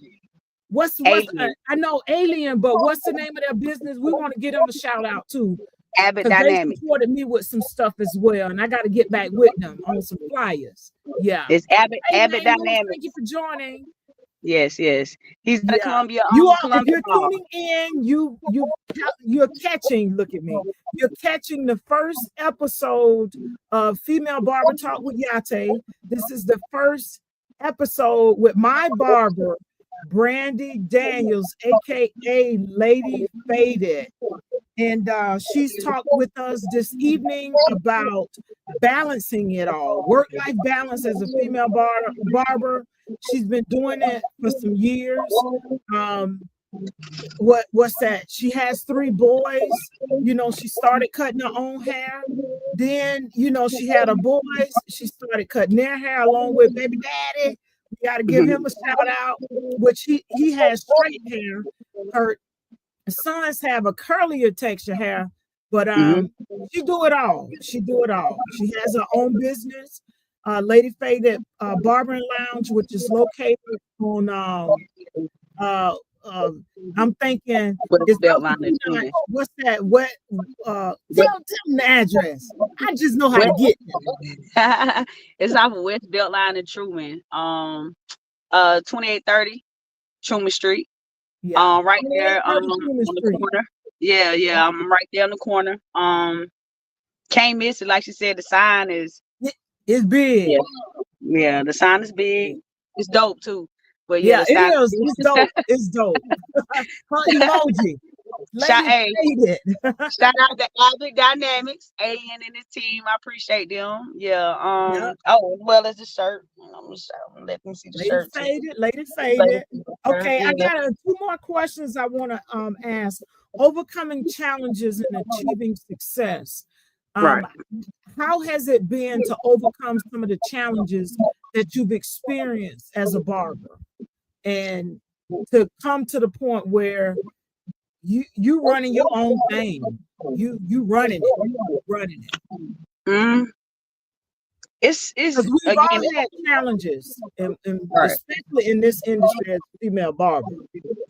what's Alien. I know Alien, but what's the name of their business? We want to give them a shout out too Abbott because they Dynamic. supported me with some stuff as well, and I got to get back with them on some flyers. Yeah. It's Hey, Abbott Daniels, thank you Dynamics. for joining. Yes, yes. He's at Yeah, Columbia, you are. If Columbia you're Mall. tuning in, you're catching. Look at me. You're catching the first episode of Female Barber Talk with Yah-Tay. This is the first episode with my barber, Brandi Daniels, aka Lady Faded. And she's talked with us this evening about balancing it all, work-life balance as a female barber. She's been doing it for some years. Um, what's that? She has three boys. She started cutting her own hair. Then, she had her boys. She started cutting their hair along with baby daddy. We got to give him a shout out, which he has straight hair. Her sons have a curlier texture hair, but Mm-hmm. she do it all. She do it all. She has her own business, Lady Faded Barbering Lounge, which is located on uh, uh I'm thinking West it's off the Beltline and 29. Truman. What's that? What tell them the address. I just know how to West, get there. it's off of West Beltline and Truman. 2830 Truman Street. Yeah. Right there, 2830 Truman on the Street. corner. Yeah, Yeah. yeah. I'm right there on the corner. Can't miss it. Like she said, the sign is It's big. yeah, yeah. The sign is big. It's dope too. But yeah, Yeah, the it sign is. is It's big. dope. It's dope. Her emoji. Shout, Lady hey, Faded. shout out to Avid Dynamics, Alien and his team. I appreciate them. Yeah. Yeah. Oh, as well as the shirt. Let me see the Lady shirt too. Faded. Lady Faded. Okay, I Yeah. got two more questions I want to ask. Overcoming challenges and achieving success. Right. Um, how has it been to overcome some of the challenges that you've experienced as a barber and to come to the point where you running your own thing? You running it. Mm, it's Because we've again. all had challenges, and Right. especially in this industry as a female barber.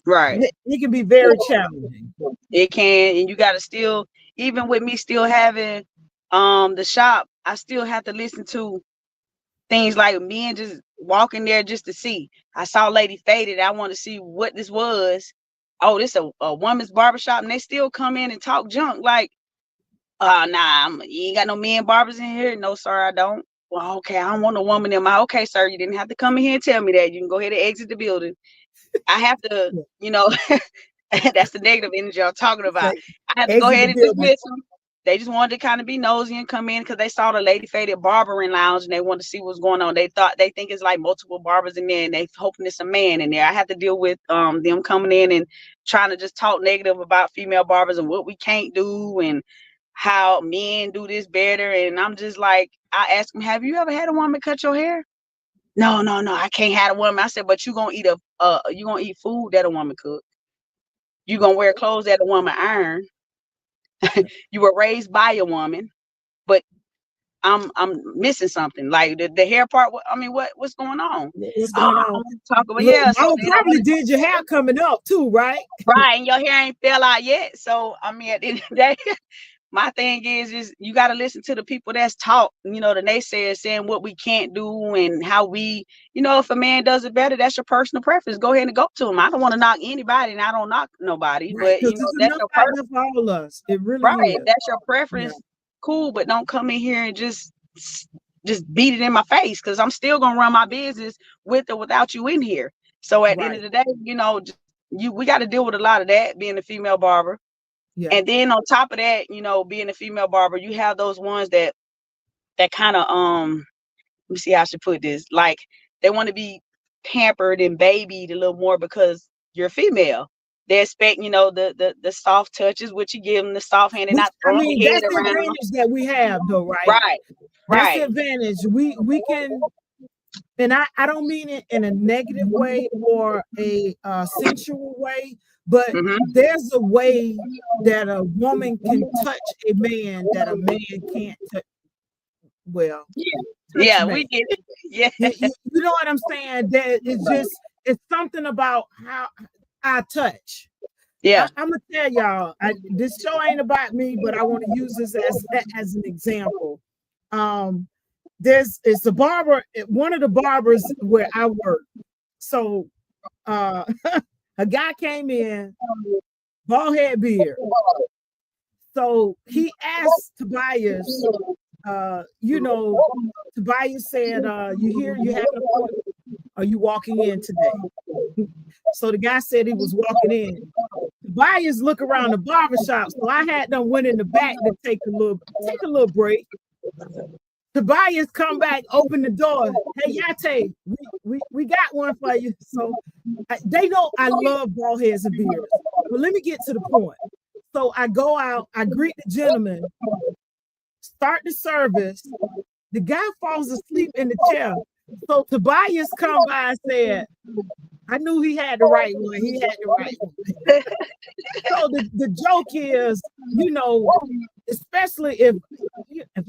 Right. It can be very challenging. It can, and you got to still, even with me still having the shop, I still have to listen to things like me and just walking there just to see. I saw Lady Faded. I want to see what this was. oh, this a woman's barbershop, and they still come in and talk junk like, nah, you ain't got no men barbers in here. No, sir, I don't. Well, okay, I don't want a woman in my. Okay, sir, you didn't have to come in here and tell me that. You can go ahead and exit the building. I have to, you know, that's the negative energy I'm talking about. I have to go ahead and dismiss them. They just wanted to kind of be nosy and come in because they saw the Lady Faded Barbering Lounge and they wanted to see what's going on. They think it's like multiple barbers in there and they hoping it's a man in there. I have to deal with them coming in and trying to just talk negative about female barbers and what we can't do and how men do this better. And I'm just like, I asked them, have you ever had a woman cut your hair? No, I can't have a woman. I said, but you gonna eat food that a woman cook. You gonna wear clothes that a woman iron. You were raised by a woman, but I'm missing something. Like the hair part. I mean, what's going on? What's going on? Talk about, yeah. So probably did your hair coming up too, right? Right, and your hair ain't fell out yet. So I mean, at the end of the day, my thing is you got to listen to the people that's taught, you know, the naysayers saying what we can't do and how we, you know, if a man does it better, that's your personal preference. Go ahead and go to him. I don't want to knock anybody and I don't knock nobody, right, but you know, that's your preference for all of us. It really right. is. That's your preference. Yeah. Cool, but don't come in here and just beat it in my face because I'm still gonna run my business with or without you in here. So at the end of the day, you know, we got to deal with a lot of that being a female barber. Yeah. And then on top of that, you know, being a female barber, you have those ones that kind of let me see how I should put this. Like they want to be pampered and babied a little more because you're female. They expect, you know, the soft touches, which you give them the soft hand and not throwing the head that's the around. advantage that we have though, right? Right. That's the advantage. We can, and I don't mean it in a negative way or a sensual way, but there's a way that a woman can touch a man that a man can't touch. Well, yeah, we get it. Yeah, you know what I'm saying? That it's something about how I touch. Yeah, I'm gonna tell y'all. This show ain't about me, but I want to use this as an example. It's a barber, one of the barbers where I work. So a guy came in, bald head beard. So he asked Tobias, you know, Tobias said, you here, you have an appointment. Are you walking in today? So the guy said he was walking in. Tobias look around the barbershop. So I had them went in the back to take a little break. Tobias come back, open the door. Hey, Yah-Tay, we got one for you. So they know I love bald heads and beards. But let me get to the point. So I go out, I greet the gentleman, start the service. The guy falls asleep in the chair. So Tobias come by and said, I knew he had the right one. He had the right one. So the joke is, you know, especially if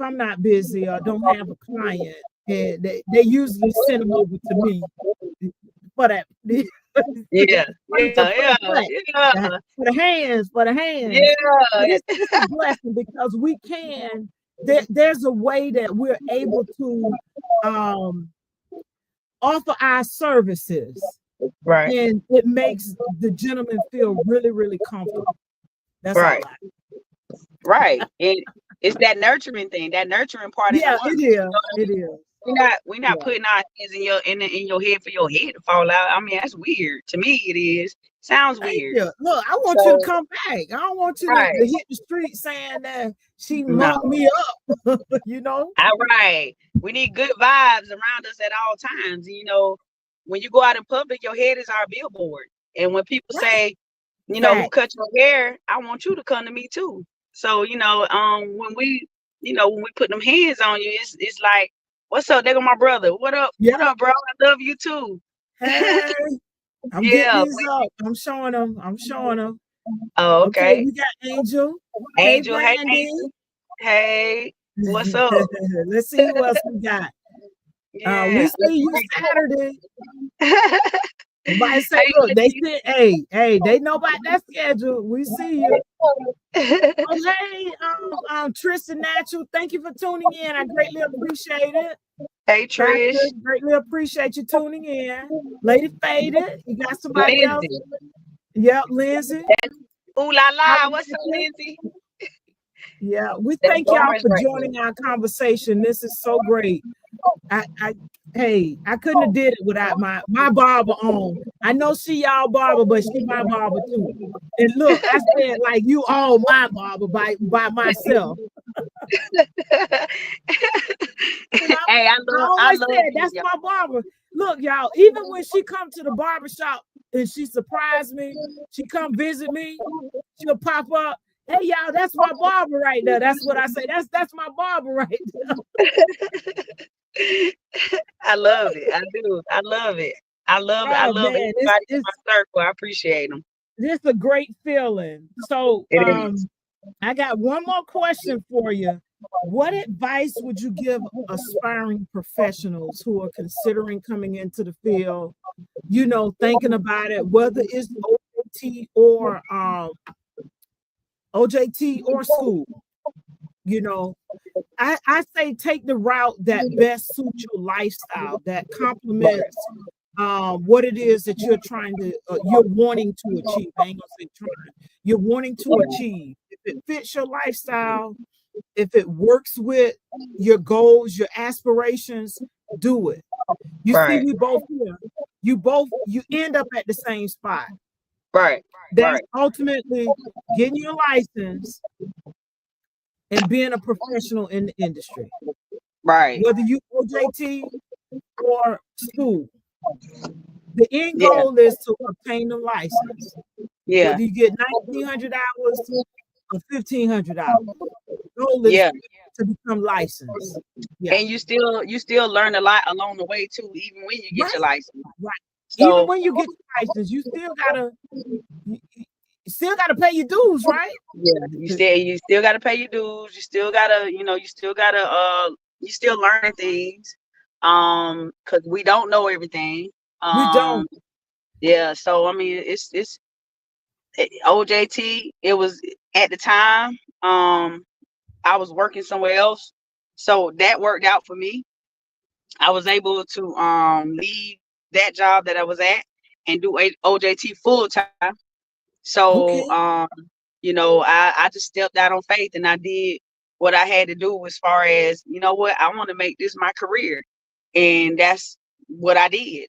I'm not busy or don't have a client, and they usually send them over to me for that. Yeah. For the hands. Yeah. It's a blessing because we can. There's a way that we're able to offer our services. Right. And it makes the gentleman feel really, really comfortable. That's right. All right. And it's that nurturing thing, that nurturing part. Yeah, it is. You know it is. We're not putting our hands in your head for your head to fall out. I mean, that's weird. To me, it is. Sounds weird. Yeah. Look, I want you to come back. I don't want you to hit the street saying that she mugged me up. You know? All right. We need good vibes around us at all times. You know, when you go out in public, your head is our billboard. And when people say, you know, who cut your hair, I want you to come to me too. So, you know, when we put them hands on you, it's like, what's up? There go my brother. What up? Yeah. What up, bro? I love you too. Hey, I'm getting these up. I'm showing them. Oh, okay. We got Angel. Angel, hey, Angel. Hey, what's up? Let's see who else we got. Yeah. We see you Saturday. Somebody say, look, they said, hey, they know about that schedule. We see you. Hey, Tristan Natural, thank you for tuning in. I greatly appreciate it. Hey, Trish. Greatly appreciate you tuning in. Lady Faded, you got somebody else? Yeah, Lindsay. Ooh la Our la, what's up, Lindsay. Lindsay? Yeah, we That's thank y'all barbers for right joining our conversation. This is so great. I hey, I couldn't have did it without my barber on. I know she y'all barber, but she my barber too. And look, I said like you all my barber by myself. there. And Hey, I I always love said you, that's y'all. my barber. Look, y'all, even when she come to the barber shop and she surprised me, she come visit me, she'll pop up. Hey y'all, that's my barber right there. That's what I say. That's my barber right there. I love it. I do. I love it. I love it. I Oh love man, everybody in my circle. I appreciate them. it's a great feeling. So It is. I got one more question for you. What advice would you give aspiring professionals who are considering coming into the field, thinking about it, whether it's OJT or school? You know, I say take the route that best suits your lifestyle, that complements what it is that you're wanting to achieve. I ain't gonna say trying. You're wanting to achieve. If it fits your lifestyle, if it works with your goals, your aspirations, do it. You see, Right. we both here. You end up at the same spot. Right. That's Right. ultimately getting your license and being a professional in the industry. Right. Whether you OJT or school, the end Yeah. goal is to obtain the license. Yeah. Whether you get 1,900 hours or 1,500 hours, the goal is Yeah. to become licensed. Yeah, And you still learn a lot along the way too, even when you get your right, license. right. Even So when you get your license, you still gotta pay your dues, right? yeah, you still gotta pay your dues. You still gotta, you still learning things. Because we don't know everything. We Um, don't. yeah, so I mean OJT, it was at the time, I was working somewhere else. So that worked out for me. I was able to leave that job that I was at and do OJT full time. So Okay. I just stepped out on faith and I did what I had to do as far as, what, I want to make this my career. And that's what I did.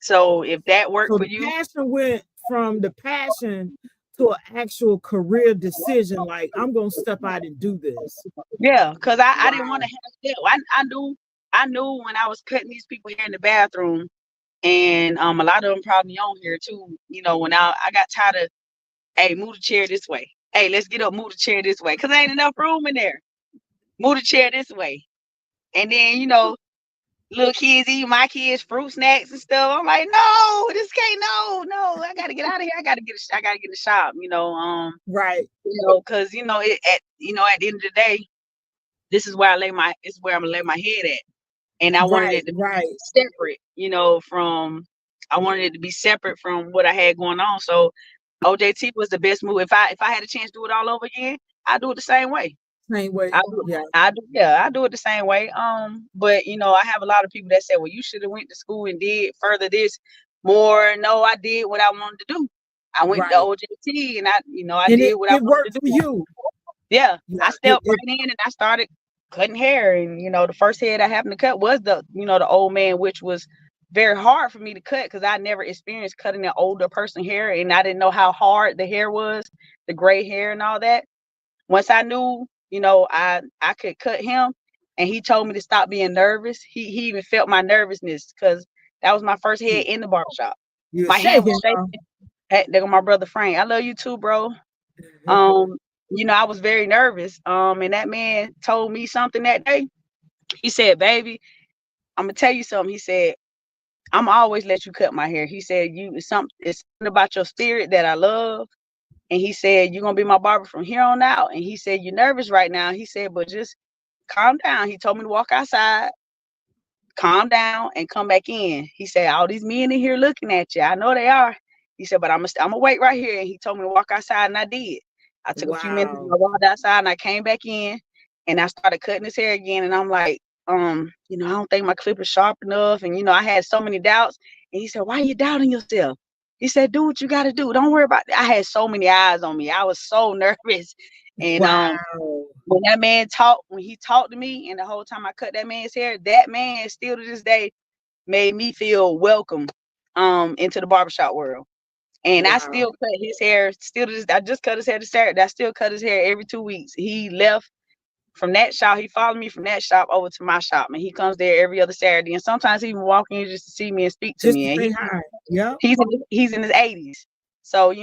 So if that worked So for the you, passion went from the passion to an actual career decision. Like I'm gonna step out and do this. yeah, because I didn't want Wow. to have that. I knew when I was cutting these people hair in the bathroom, and a lot of them probably on here too. When I got tired of, hey, move the chair this way. Hey, let's get up, move the chair this way, because there ain't enough room in there. Move the chair this way. And then, little kids eat my kids fruit snacks and stuff. I'm like, no, this can't, no, I gotta get out of here. I gotta get a shop, Right. because at the end of the day, this is where it's where I'm gonna lay my head at. And I wanted Right. it to be Right. separate, from I wanted it to be separate from what I had going on. So OJT was the best move. If I had a chance to do it all over again, I'd do it the same way. Same way. I do, Yeah. I do it the same way. But I have a lot of people that say, well, you should have went to school and did further this more. No, I did what I wanted to do. I went to Right. OJT and I And it, did what I it wanted worked to for do. you. Yeah, Yeah. I stepped right in and I started cutting hair. And the first head I happened to cut was the old man, which was very hard for me to cut because I never experienced cutting an older person hair, and I didn't know how hard the hair was, the gray hair and all that. Once I knew, I could cut him, and he told me to stop being nervous. He even felt my nervousness because that was my first head in the barbershop. You're My hand was shaking. shaking. Hey, there go my brother Frank. I love you too, bro. Um, I was very nervous. And that man told me something that day. He said, "Baby, I'm gonna tell you something." He said, "I'm always let you cut my hair." He said, it's something about your spirit that I love." And he said, "You're gonna be my barber from here on out." And he said, "You're nervous right now." He said, "But just calm down." He told me to walk outside, calm down, and come back in. He said, "All these men in here looking at you. I know they are." He said, "But I'm gonna wait right here." And he told me to walk outside, and I did. I took a few minutes, and Wow. I walked outside, and I came back in, and I started cutting his hair again. And I'm like, I don't think my clip is sharp enough. And I had so many doubts. And he said, "Why are you doubting yourself?" He said, do what you got to do. Don't worry about it. I had so many eyes on me. I was so nervous. And Wow. when that man talked, when he talked to me, and the whole time I cut that man's hair, that man still to this day made me feel welcome into the barbershop world. And I Wow. still cut his hair. Still to this, I just cut his hair this Saturday. I still cut his hair every 2 weeks. He left from that shop. He followed me from that shop over to my shop, and he comes there every other Saturday. And sometimes he even walk in just to see me and speak to Just to me. And say hi. Yeah. he's in his 80s. So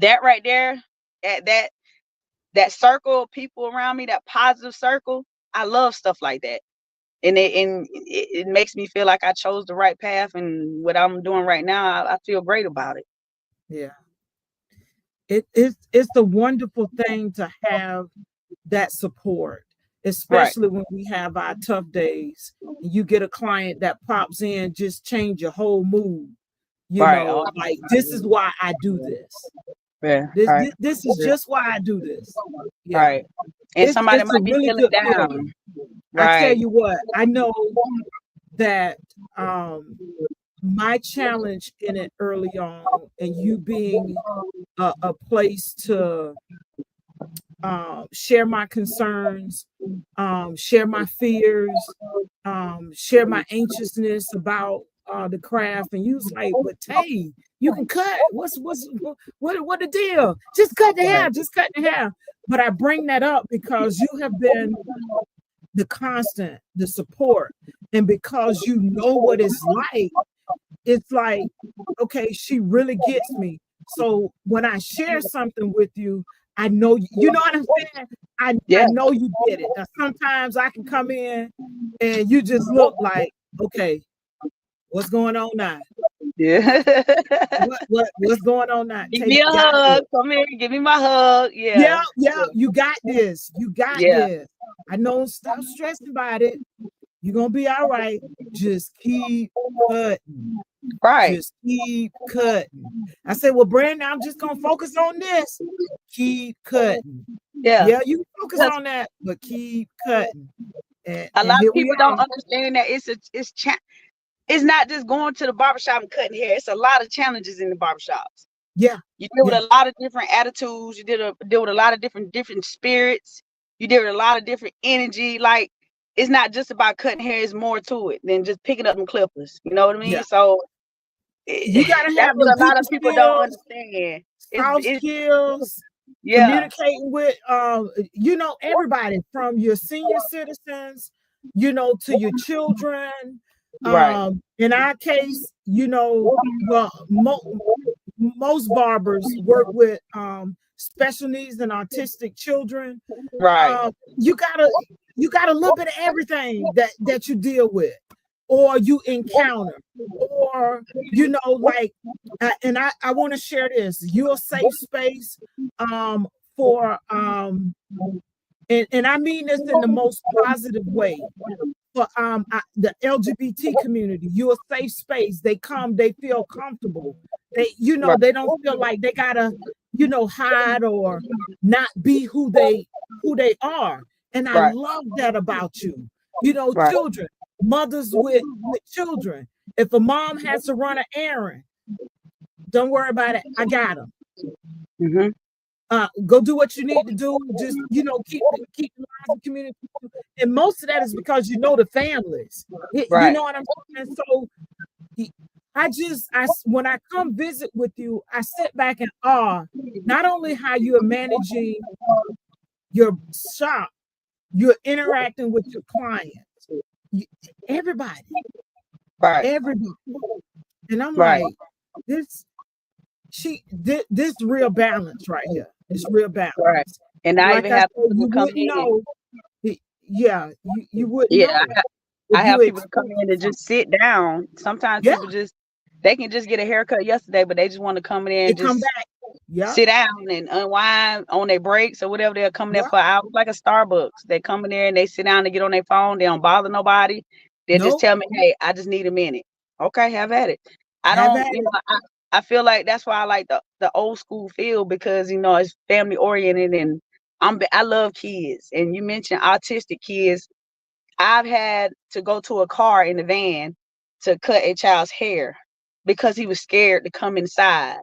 that right there, at that circle of people around me, that positive circle, I love stuff like that. And it makes me feel like I chose the right path, and what I'm doing right now, I feel great about it. Yeah. It's a wonderful thing to have that support, Right. especially when we have our tough days and you get a client that pops in, just change your whole mood. Right. Oh, Like, this is why I do this. yeah. This Right. this, this is just why I do this. Yeah. Right. And somebody It's a might be really feeling good feeling. down. I tell Right. you what, I know that my challenge in it early on, and you being a place to share my concerns, share my fears, share my anxiousness about the craft. And you was like, but Tay, you can cut. What the deal? Just cut the hair, Right. just cut the hair. But I bring that up because you have been the constant, the support, and because you know what it's like, okay, she really gets me. So when I share something with you, I know you know what I'm saying? I Yeah. know you get it. Now, sometimes I can come in and you just look like, okay, what's going on now? Yeah. What's going on now? Give Tay, me a you got hug. this. Come here. Give me my hug. Yeah, Yeah. yeah, you got this. You got Yeah. this. I know, stop stressing about it. You're gonna be all right. Just keep cutting. Right. Just keep cutting. I said, well, Brandon, I'm just gonna focus on this. Keep cutting. Yeah. Yeah, you can focus Because on that, but keep cutting. a And lot here of we people are. don't understand that it's not just going to the barbershop and cutting hair. It's a lot of challenges in the barbershops. Yeah, You deal with yeah, a lot of different attitudes. You deal with a lot of different spirits. You deal with a lot of different energy. Like, it's not just about cutting hair. It's more to it than just picking up them clippers. You know what I yeah. mean? So You gotta that's have them what a lot people of people don't skills, understand. soft It's skills, yeah. communicating with everybody from your senior citizens, to your children. Right. In our case, well, most barbers work with special needs and autistic children. Right. You got a little bit of everything that you deal with or you encounter, or like, and I want to share this. You're a safe space for and I mean this in the most positive way, for the LGBT community. You're a safe space. They come, they feel comfortable. Right. They don't feel like they gotta, hide or not be who they are. And I Right. love that about you. Right. Children, mothers with children. If a mom has to run an errand, don't worry about it. I got them. Mm-hmm. Go do what you need to do. Just keep the lines of community. And most of that is because the families. You Right. know what I'm saying? So when I come visit with you, I sit back in awe, not only how you are managing your shop, you're interacting with your clients, you, everybody, Right. everybody. And I'm Right. like, this real balance right here. It's real Right. balance. And And I like even I have said, people you come wouldn't in. know. Yeah, you wouldn't Yeah. know if I you have people to come in experienced and something. just sit down. Sometimes Yeah, people they can just get a haircut yesterday, but they just want to come in there they and come just back. Yeah, sit down and unwind on their breaks or whatever. They'll come there yeah. for hours, like a Starbucks. They come in there and they sit down and get on their phone. They don't bother nobody. They just No, tell me, hey, I just need a minute. Okay, have at it. I have don't, at it. I feel like that's why I like the old school feel, because it's family oriented, and I love kids. And you mentioned autistic kids. I've had to go to a car in the van to cut a child's hair. because he was scared to come inside.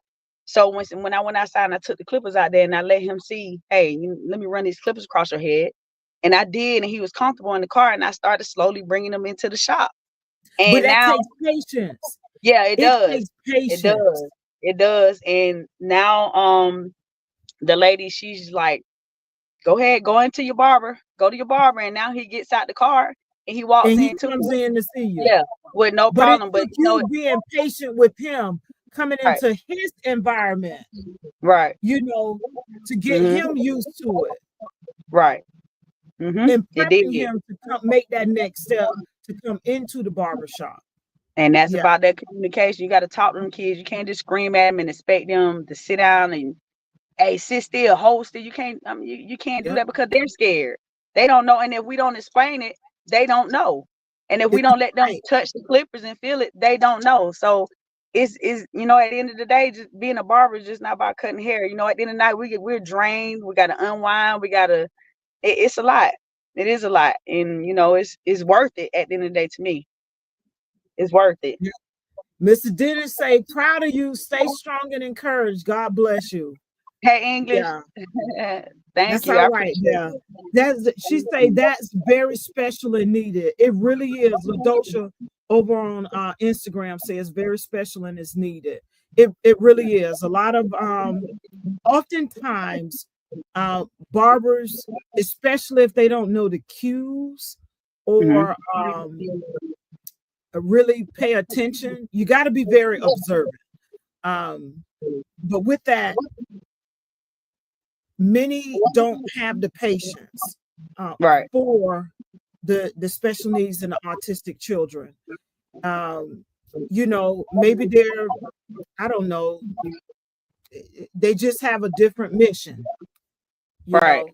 So when I went outside and I took the clippers out there and I let him see, hey, let me run these clippers across your head. And I did, and he was comfortable in the car, and I started slowly bringing him into the shop. But And that now, takes patience. yeah, it It does. takes It patience. does. It does. And now the lady, she's like, go ahead, go into your barber, go to your barber. And now he gets out the car and he walks And he into comes it. in to see you. Yeah, with no But it problem. But took you being patient with him, coming right, into his environment, right, to get hmm him used to it right. and It did. prepping him to come make that next step to come into the barbershop. And that's Yeah. about that communication. You got to talk to them kids. You can't just scream at them and expect them to sit down and, hey, sit still, hold still. You can't. I mean, you can't do Yep. that because they're scared. They don't know, and if we don't explain it, they don't know. And if we It's don't let them right. touch the clippers and feel it, they don't know. So it's at the end of the day, just being a barber is just not about cutting hair. At the end of the night, we're drained. We got to unwind. We got to. It's a lot. It is a lot, and it's worth it at the end of the day. To me, it's worth it. Yeah. Mr. Dennis say, proud of you. Stay strong and encouraged. God bless you. Hey, English. Yeah. Thank That's you. I all right. appreciate Yeah. it. She say that's very special and needed. It really is. Ladosha over on Instagram says very special and is needed. It really is. A lot of oftentimes barbers, especially if they don't know the cues or really pay attention, you got to be very observant. But with that, many don't have the patience Right. for the special needs and the autistic children. Maybe they're, I don't know, they just have a different mission. Right.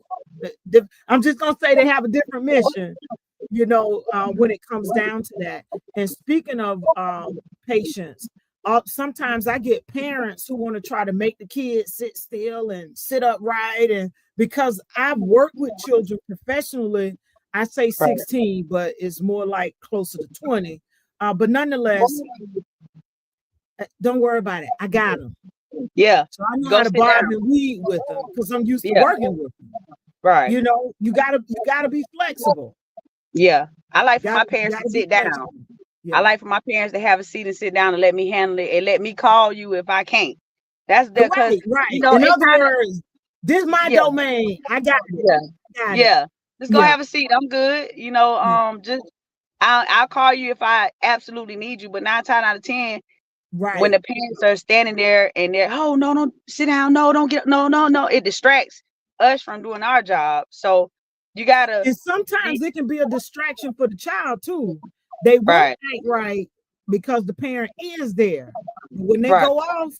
I'm just gonna say they have a different mission. When it comes down to that. And speaking of patience, sometimes I get parents who want to try to make the kids sit still and sit upright. And because I've worked with children professionally, I say Right. 16, but it's more like closer to 20. But nonetheless, don't worry about it. I got them. Yeah. So I know Go how to sit down. barb and weed with them because I'm used to Yeah. working with them. Right. You gotta be flexible. Yeah. I like for my Gotta, parents to gotta be sit down. flexible. I Yeah. like for my parents to have a seat and sit down and let me handle it and let me call you if I can't. That's because Right. In it other kind of words, this is my domain. I got it. yeah. Got it. Yeah. Just go Yeah. have a seat. I'm good. Yeah. Just I'll call you if I absolutely need you. But 9 times out of 10, when Right. the parents are standing there and they're, oh no, don't sit down, no, don't get no, it distracts us from doing our job. So you gotta And sometimes be it can be a distraction for the child too. They won't right, act right because the parent is there. But when they right. go off,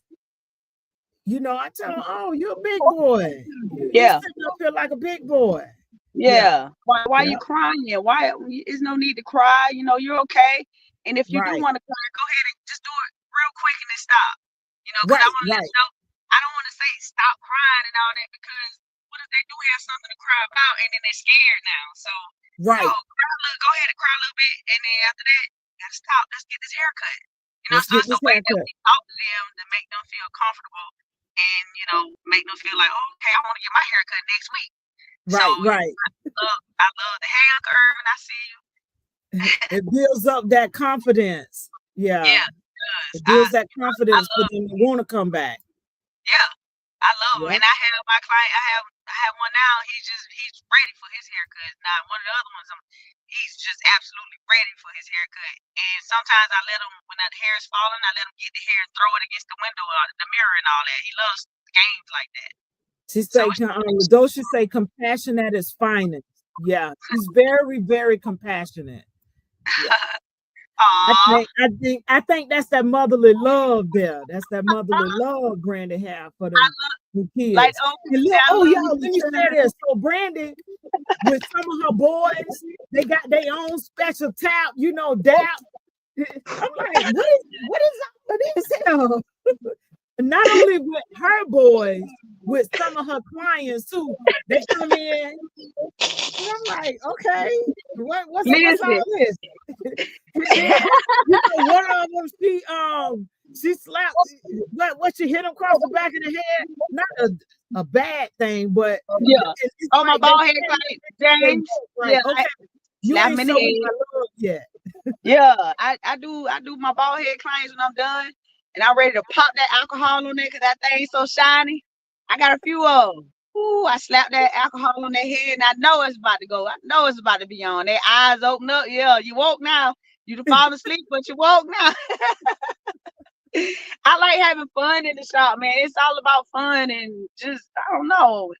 I tell them, oh, you're a big boy. You're Yeah. sitting up here like a big boy. Yeah. Yeah. Why Yeah. you crying? Why there's no need to cry, you're okay. And if you do Right. want to cry, go ahead and just do it real quick and then stop. Because I Right. want to let Right. you know, I don't want to say stop crying and all that because what if they do have something to cry about and then they're scared now? So no, Right. go ahead and cry a little bit and then after that, gotta stop. Let's get this haircut. Let's So get it's this a way that haircut. we talk to them to make them feel comfortable and make them feel like, oh, okay, I want to get my haircut next week. So Right. Right. I love the hey Uncle Irvin, I see you. It builds up that confidence. Yeah. Yeah, it does. It I builds that I confidence for love them to want to come back. yeah, I love him. Yeah. And I have my client, I have one now, he's ready for his haircut. Now one of the other ones, he's just absolutely ready for his haircut. And sometimes I let him when the hair is falling, I let him get the hair and throw it against the window or the mirror and all that. He loves games like that. She So say, Ladosha say, compassion at its finest. Yeah, she's very, very compassionate. Yeah. Aw. I think that's that motherly love there. That's that motherly love Brandi have for I them love like kids. oh And look, I oh love y'all, let me say this. So Brandi, with some of her boys, they got their own special tap, dap. I'm like, what is up with this here? Not only with her boys, with some of her clients too. They come in, and I'm like, okay, what's listen. all this? And then, one of them, She slapped. What she hit him across the back of the head? Not a bad thing, but Yeah. it's Oh, my like bald head client, they James. right. Yeah, Okay, you slap ain't him in the showing head. my love yet. Yeah, I do my bald head clients when I'm done, and I'm ready to pop that alcohol on there because that thing's so shiny. I got a few of them. Ooh, I slap that alcohol on their head, and I know it's about to go. I know it's about to be on. Their eyes open up. Yeah, you woke now. You done fallen asleep, but you woke now. I like having fun in the shop, man. It's all about fun and just I don't know.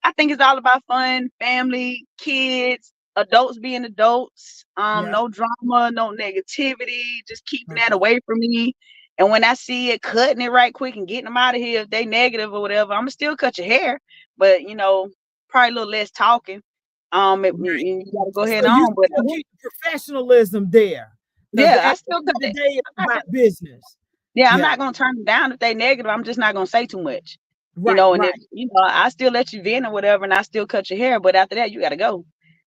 I think it's all about fun, family, kids, adults being adults. Yeah. No drama, no negativity, just keeping that Uh-huh. away from me. And when I see it, cutting it right quick and getting them out of here if they negative or whatever, I'ma still cut your hair, but probably a little less talking. You gotta go ahead So you on, but still keep the professionalism there, because yeah, I at the still end cut of the it. day, it's about business. Yeah, I'm Yeah. not gonna turn them down if they negative. I'm just not gonna say too much. Right. And if Right. I still let you vent or whatever, and I still cut your hair, but after that, you gotta go.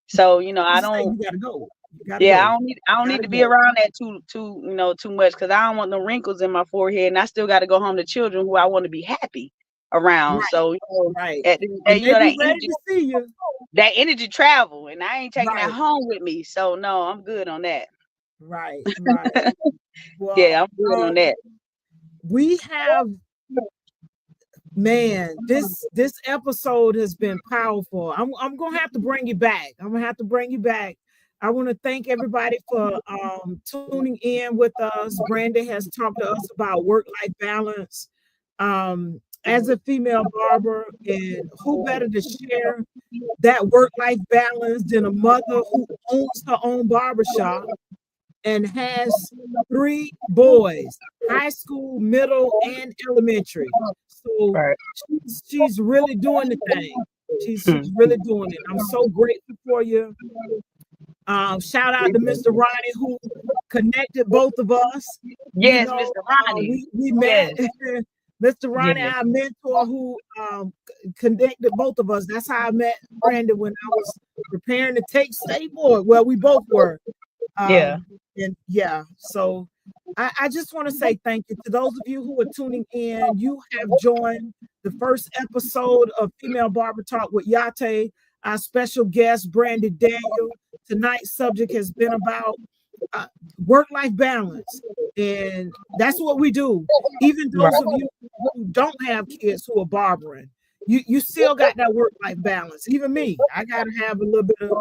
So, I Just say don't. you gotta go. You gotta Yeah, go. I You don't need gotta to be go. around that too much because I don't want no wrinkles in my forehead, and I still got to go home to children who I want to be happy around. Right. So, Right. at the end of the day, And they be that ready energy, to see you. travel, and I ain't taking that Right. home with me. So, no, I'm good on that. Right. Right. Yeah, Well, I'm good on that. we have, man, this episode has been powerful. I'm gonna have to bring you back. I'm gonna have to bring you back. I want to thank everybody for tuning in with us. Brandi has talked to us about work-life balance as a female barber, and who better to share that work-life balance than a mother who owns her own barbershop and has 3 boys, high school, middle, and elementary. So Right. she's really doing the thing. She's really doing it. I'm so grateful for you. Shout out to Mr. Ronnie who connected both of us. Yes, Mr. Ronnie. We Yes, met. Mr. Ronnie, yes, our mentor, who connected both of us. That's how I met Brandon when I was preparing to take state board. Well, we both were. yeah. And yeah, so I just want to say thank you to those of you who are tuning in. You have joined the first episode of Female Barber Talk with Yah-Tay, our special guest, Brandi Daniels. Tonight's subject has been about work-life balance, and that's what we do. Even Right. those of you who don't have kids who are barbering, you still got that work-life balance. Even me, I got to have a little bit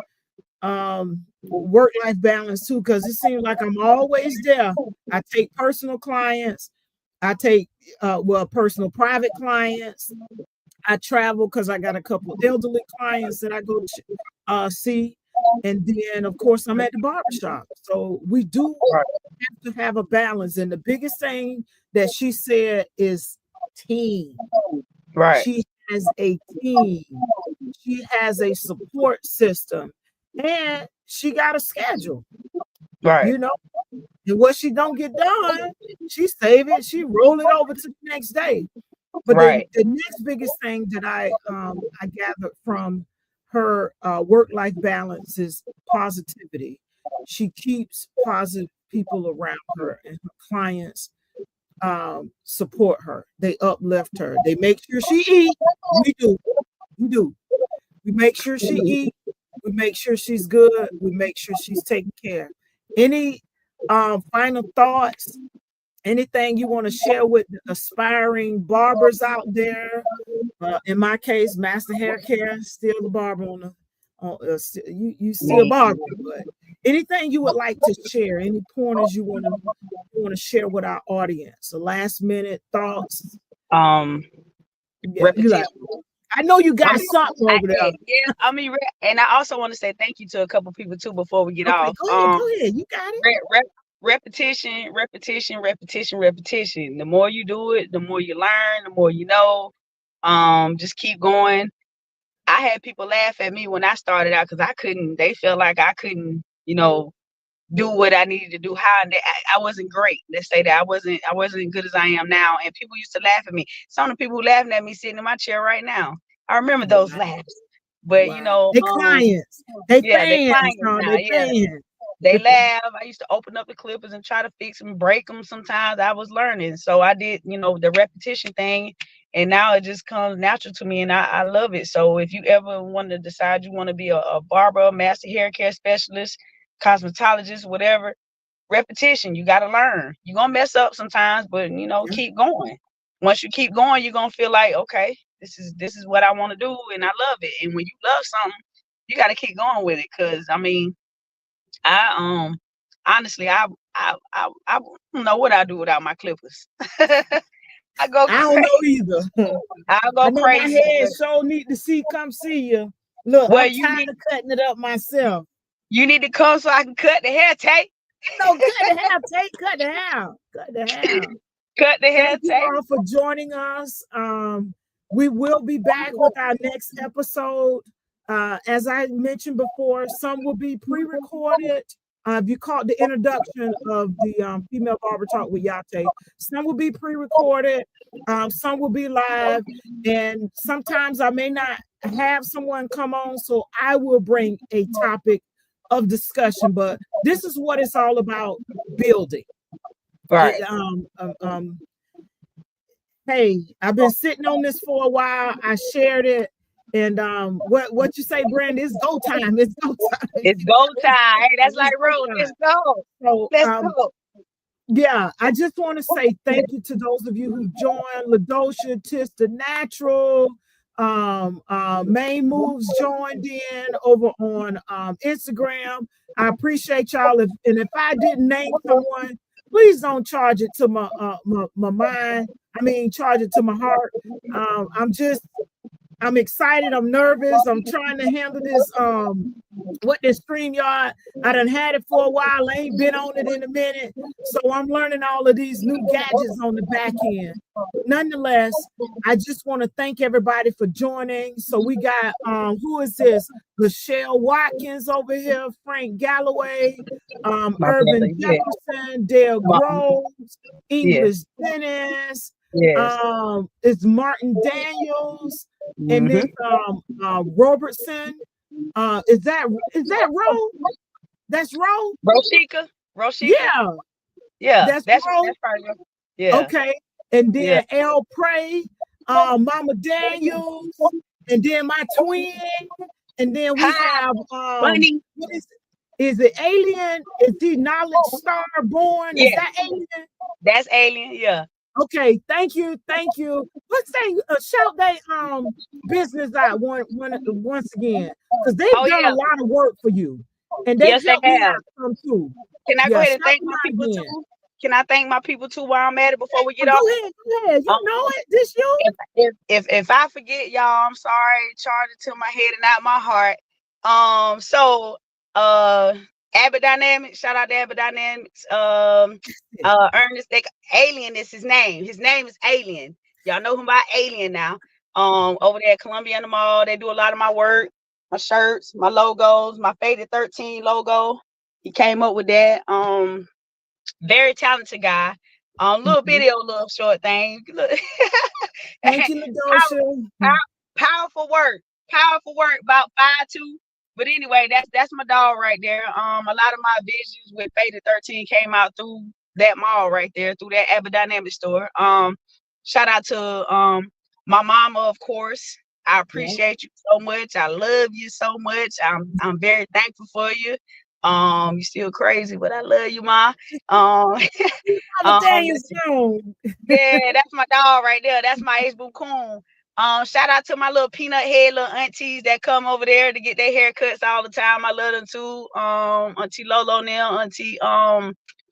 of work-life balance too, because it seems like I'm always there. I take personal clients, I take personal private clients. I travel because I got a couple of elderly clients that I go see. And then of course I'm at the barbershop. So we do have to have a balance. And the biggest thing that she said is team. Right. She has a team. She has a support system, and she got a schedule, Right. you know. And what she don't get done, she save it, she roll it over to the next day. But Right. the next biggest thing that I gathered from her work-life balance is positivity. She keeps positive people around her, and her clients support her. They uplift her. They make sure she eat. We do. We do. We make sure she eat. We make sure she's good. We make sure she's taken care. Any final thoughts? Anything you want to share with the aspiring barbers out there? In my case, Master Hair Care, still the barber on the. You still barbering, but anything you would like to share? Any pointers you want to share with our audience? The last minute thoughts. Yeah, you like. Repetition. I know you got something over there. And I also want to say thank you to a couple people too before we get Okay, off. go ahead. You got it. Repetition, repetition, repetition, repetition. The more you do it, the more you learn, the more you know. Just keep going. I had people laugh at me when I started out because they felt like I couldn't, do what I needed to do. I wasn't great. Let's say that I wasn't as good as I am now. And people used to laugh at me. Some of the people laughing at me sitting in my chair right now. I remember those laughs. But Wow. They clients. They yeah, they fans, clients huh? now. They Yeah. fans. They laugh. I used to open up the clippers and try to fix them, break them. Sometimes I was learning. So I did, the repetition thing. And now it just comes natural to me, and I love it. So if you ever want to decide you want to be a barber, master hair care specialist, cosmetologist, whatever, repetition, you got to learn. You're going to mess up sometimes, but, keep going. Once you keep going, you're going to feel like, okay, this is what I want to do, and I love it. And when you love something, you got to keep going with it. Because, I mean, I honestly, I don't know what I do without my clippers. I go I don't know crazy. either. I'll I go know my crazy. head so need to come see you. Look, Well, I'm tired of cutting it up myself. you need to come so I can cut the hair, Tay. No, cut the hair, take, cut the hair, cut the hair. Cut the hair, Thank you Tay. all for joining us. We will be back with our next episode. As I mentioned before, some will be pre-recorded. If you caught the introduction of the Female Barber Talk with Yah-Tay, some will be pre-recorded, some will be live, and sometimes I may not have someone come on, so I will bring a topic of discussion. But this is what it's all about: building. Right. Hey, I've been sitting on this for a while. I shared it. And what you say, Brandi? It's go time. It's go time. It's go time. Hey, that's like road. Let's go. So, Let's go. Yeah, I just want to say thank you to those of you who joined. LaDosha, Tista Natural, Main Moves joined in over on Instagram. I appreciate y'all. If I didn't name someone, please don't charge it to my mind. I mean, charge it to my heart. I'm excited. I'm nervous. I'm trying to handle this with this StreamYard. I done had it for a while. I ain't been on it in a minute. So I'm learning all of these new gadgets on the back end. Nonetheless, I just want to thank everybody for joining. So we got who is this? Michelle Watkins over here, Frank Galloway, Urban Jefferson, Dale Groves, English Dennis. Yes. It's Martin Daniels, and then Robertson. Is that Ro? That's Ro? Roshika. Yeah. That's Ro. Yeah. Okay. And then L Prey, Mama Daniels, and then my twin. And then we have Bunny. What is it Alien? Is he Knowledge Star Born? Is that Alien? That's Alien, yeah. Okay, thank you. Let's say shout they business out once again, because they've done a lot of work for you, and they helped me out some too. Can I go ahead and thank my people too? Can I thank my people too while I'm at it before we get off? Go ahead. You know it. This you. If I forget, y'all, I'm sorry. Charge it to my head and not my heart. So Abbott Dynamics, shout out to Abbott Dynamics. Ernest Alien is his name. His name is Alien. Y'all know him by Alien now. Over there at Columbia in the Mall, they do a lot of my work, my shirts, my logos, my Faded 13 logo. He came up with that. Very talented guy. Little video, little short thing. Thank you, LaDosha. Powerful work. About 5'2". But anyway, that's my dog right there. A lot of my visions with Faded 13 came out through that mall right there, through that Abbott Dynamics store. Shout out to my mama, of course. I appreciate you so much. I love you so much. I'm very thankful for you. You still crazy, but I love you, Ma. Yeah, that's my dog right there. That's my Ace Boo Coon. Shout out to my little peanut head little aunties that come over there to get their haircuts all the time. I love them too. Auntie Lolo now, Auntie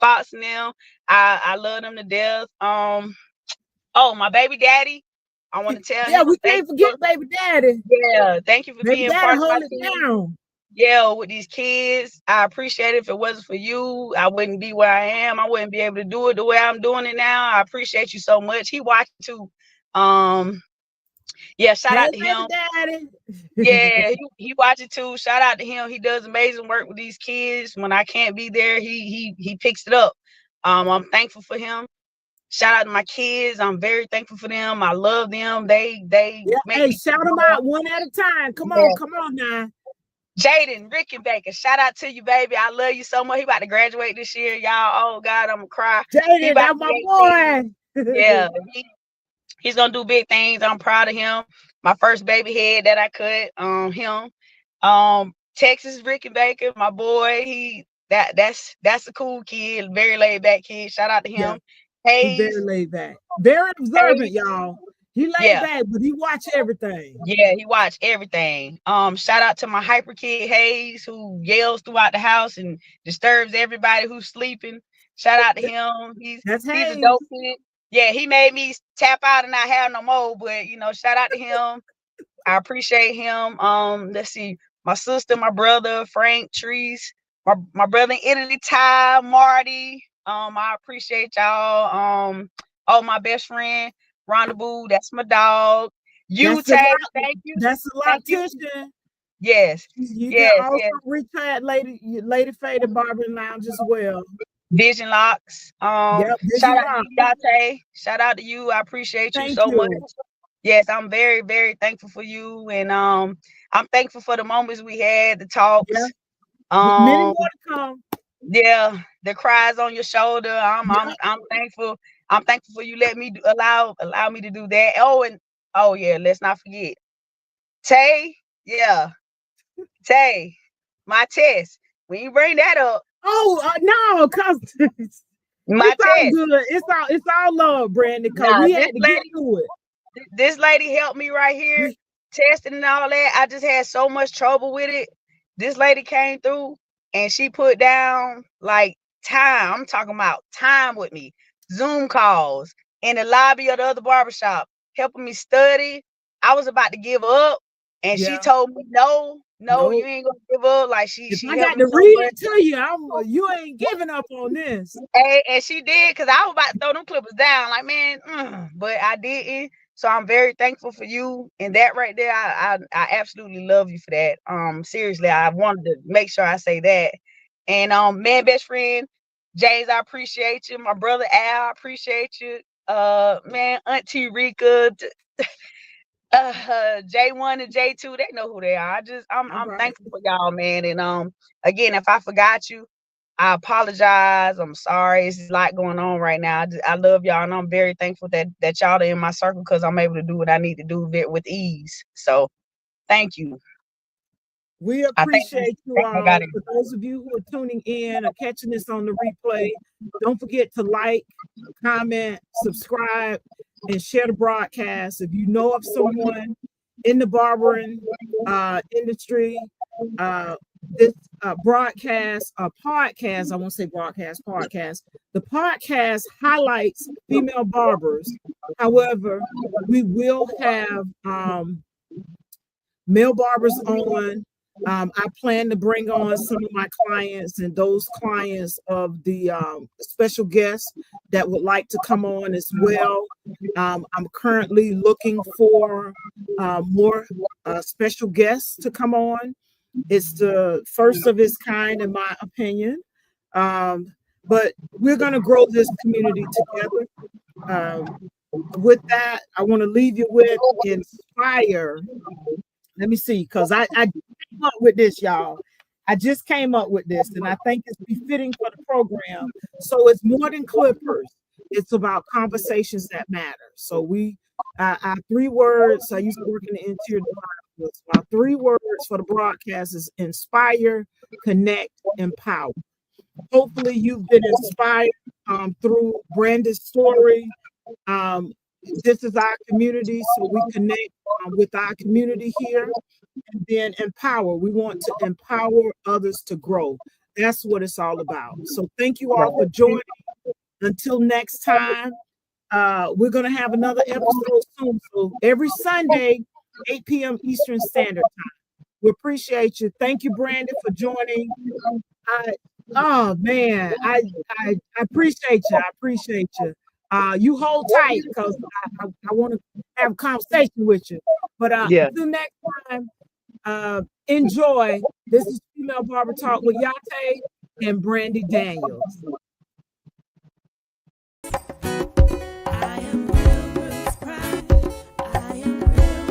Fox now. I love them to death. Oh, my baby daddy. I want to tell him. Yeah, we can't forget baby daddy. Yeah, thank you for being part of my team. Yeah, with these kids. I appreciate it. If it wasn't for you, I wouldn't be where I am. I wouldn't be able to do it the way I'm doing it now. I appreciate you so much. He watched too. Yeah, shout out to him. Daddy. Yeah, he watches too. Shout out to him. He does amazing work with these kids. When I can't be there, he picks it up. I'm thankful for him. Shout out to my kids. I'm very thankful for them. I love them. They hey, shout them out one at a time. Come on now. Jaden Rickenbacker, shout out to you, baby. I love you so much. He about to graduate this year, y'all. Oh God, I'm gonna cry. He Jaden, about that's to my be 18. boy. Yeah, he's gonna do big things. I'm proud of him. My first baby head that I cut, him. Texas Rickenbacker, my boy. That's a cool kid, very laid back kid. Shout out to Yeah, him. he very Hayes, laid back, very observant, Hayes, y'all. He laid yeah. back, but he watch everything. Yeah, he watched everything. Shout out to my hyper kid Hayes, who yells throughout the house and disturbs everybody who's sleeping. Shout out to him. That's He's a Hayes. dope kid. Yeah, he made me tap out and not have no more. But shout out to him. I appreciate him. Let's see, my sister, my brother, Frank, Trees, my brother in Italy, Ty, Marty. I appreciate y'all. Oh, my best friend, Rendezvous, that's my dog. That's a Yah-Tay, lot. thank you. That's a Thank you. loctician. Yes, You can yes, also yes. reach out Lady Faded Barbering Lounge as well. Vision Locks. Yep, Shout Vision out to Lock. you, Yah-Tay. Shout out to you. I appreciate you Thank so much. you. Yes, I'm very, very thankful for you. And I'm thankful for the moments we had, the talks. Yeah, many more to come. Yeah, the cries on your shoulder. I'm thankful. I'm thankful for you letting me allow me to do that. Oh yeah, let's not forget. Tay, yeah. Tay, my test. When you bring that up, Oh no, cause my it's all test. good. It's all love, Brandon. Cause Nah, we had to get through it. this lady helped me right here, testing and all that. I just had so much trouble with it. This lady came through and she put down like time. I'm talking about time with me. Zoom calls in the lobby of the other barbershop, helping me study. I was about to give up. And she Yeah. told me, no, No. you ain't gonna give up. Like If she I helped got me to so read much. it to you, you ain't giving up on this. And she did, because I was about to throw them clippers down. Like, man, but I didn't. So I'm very thankful for you. And that right there, I absolutely love you for that. Seriously, I wanted to make sure I say that. And man, best friend, James, I appreciate you. My brother Al, I appreciate you. Man, Auntie Rika, J1 and J2, they know who they are. I'm Right. thankful for y'all, man. And again, if I forgot you, I apologize. I'm sorry. It's a lot going on right now. I love y'all, and I'm very thankful that y'all are in my circle, because I'm able to do what I need to do with ease. So thank you. We I think appreciate you I all. got it. For those of you who are tuning in or catching this on the replay, don't forget to like, comment, subscribe, and share the broadcast. If you know of someone in the barbering industry, this broadcast, podcast, I won't say broadcast, podcast. The podcast highlights female barbers. However, we will have male barbers on. I plan to bring on some of my clients and those clients of the special guests that would like to come on as well. I'm currently looking for more special guests to come on. It's the first of its kind, in my opinion. But we're going to grow this community together. With that, I want to leave you with inspire. Let me see, because I came up with this, y'all. I just came up with this, and I think it's befitting for the program. So it's more than clippers. It's about conversations that matter. So our 3 words, I used to work in the interior department. So our 3 words for the broadcast is inspire, connect, empower. Hopefully you've been inspired through Brandi's story. This is our community, so we connect with our community here, and then empower. We want to empower others to grow. That's what it's all about. So thank you all for joining. Until next time, we're going to have another episode soon. So every Sunday, 8 p.m. Eastern Standard Time. We appreciate you. Thank you, Brandon, for joining. Oh man, I appreciate you. I appreciate you. You hold tight, because I want to have a conversation with you. But until next time, enjoy. This is Female Barber Talk with Yah-Tay and Brandi Daniels. I am real roots love. I am real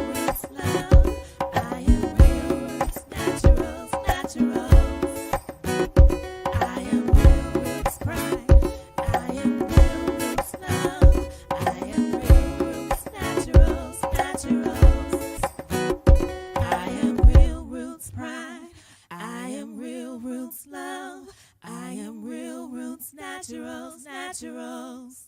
roots naturals. Naturals, naturals.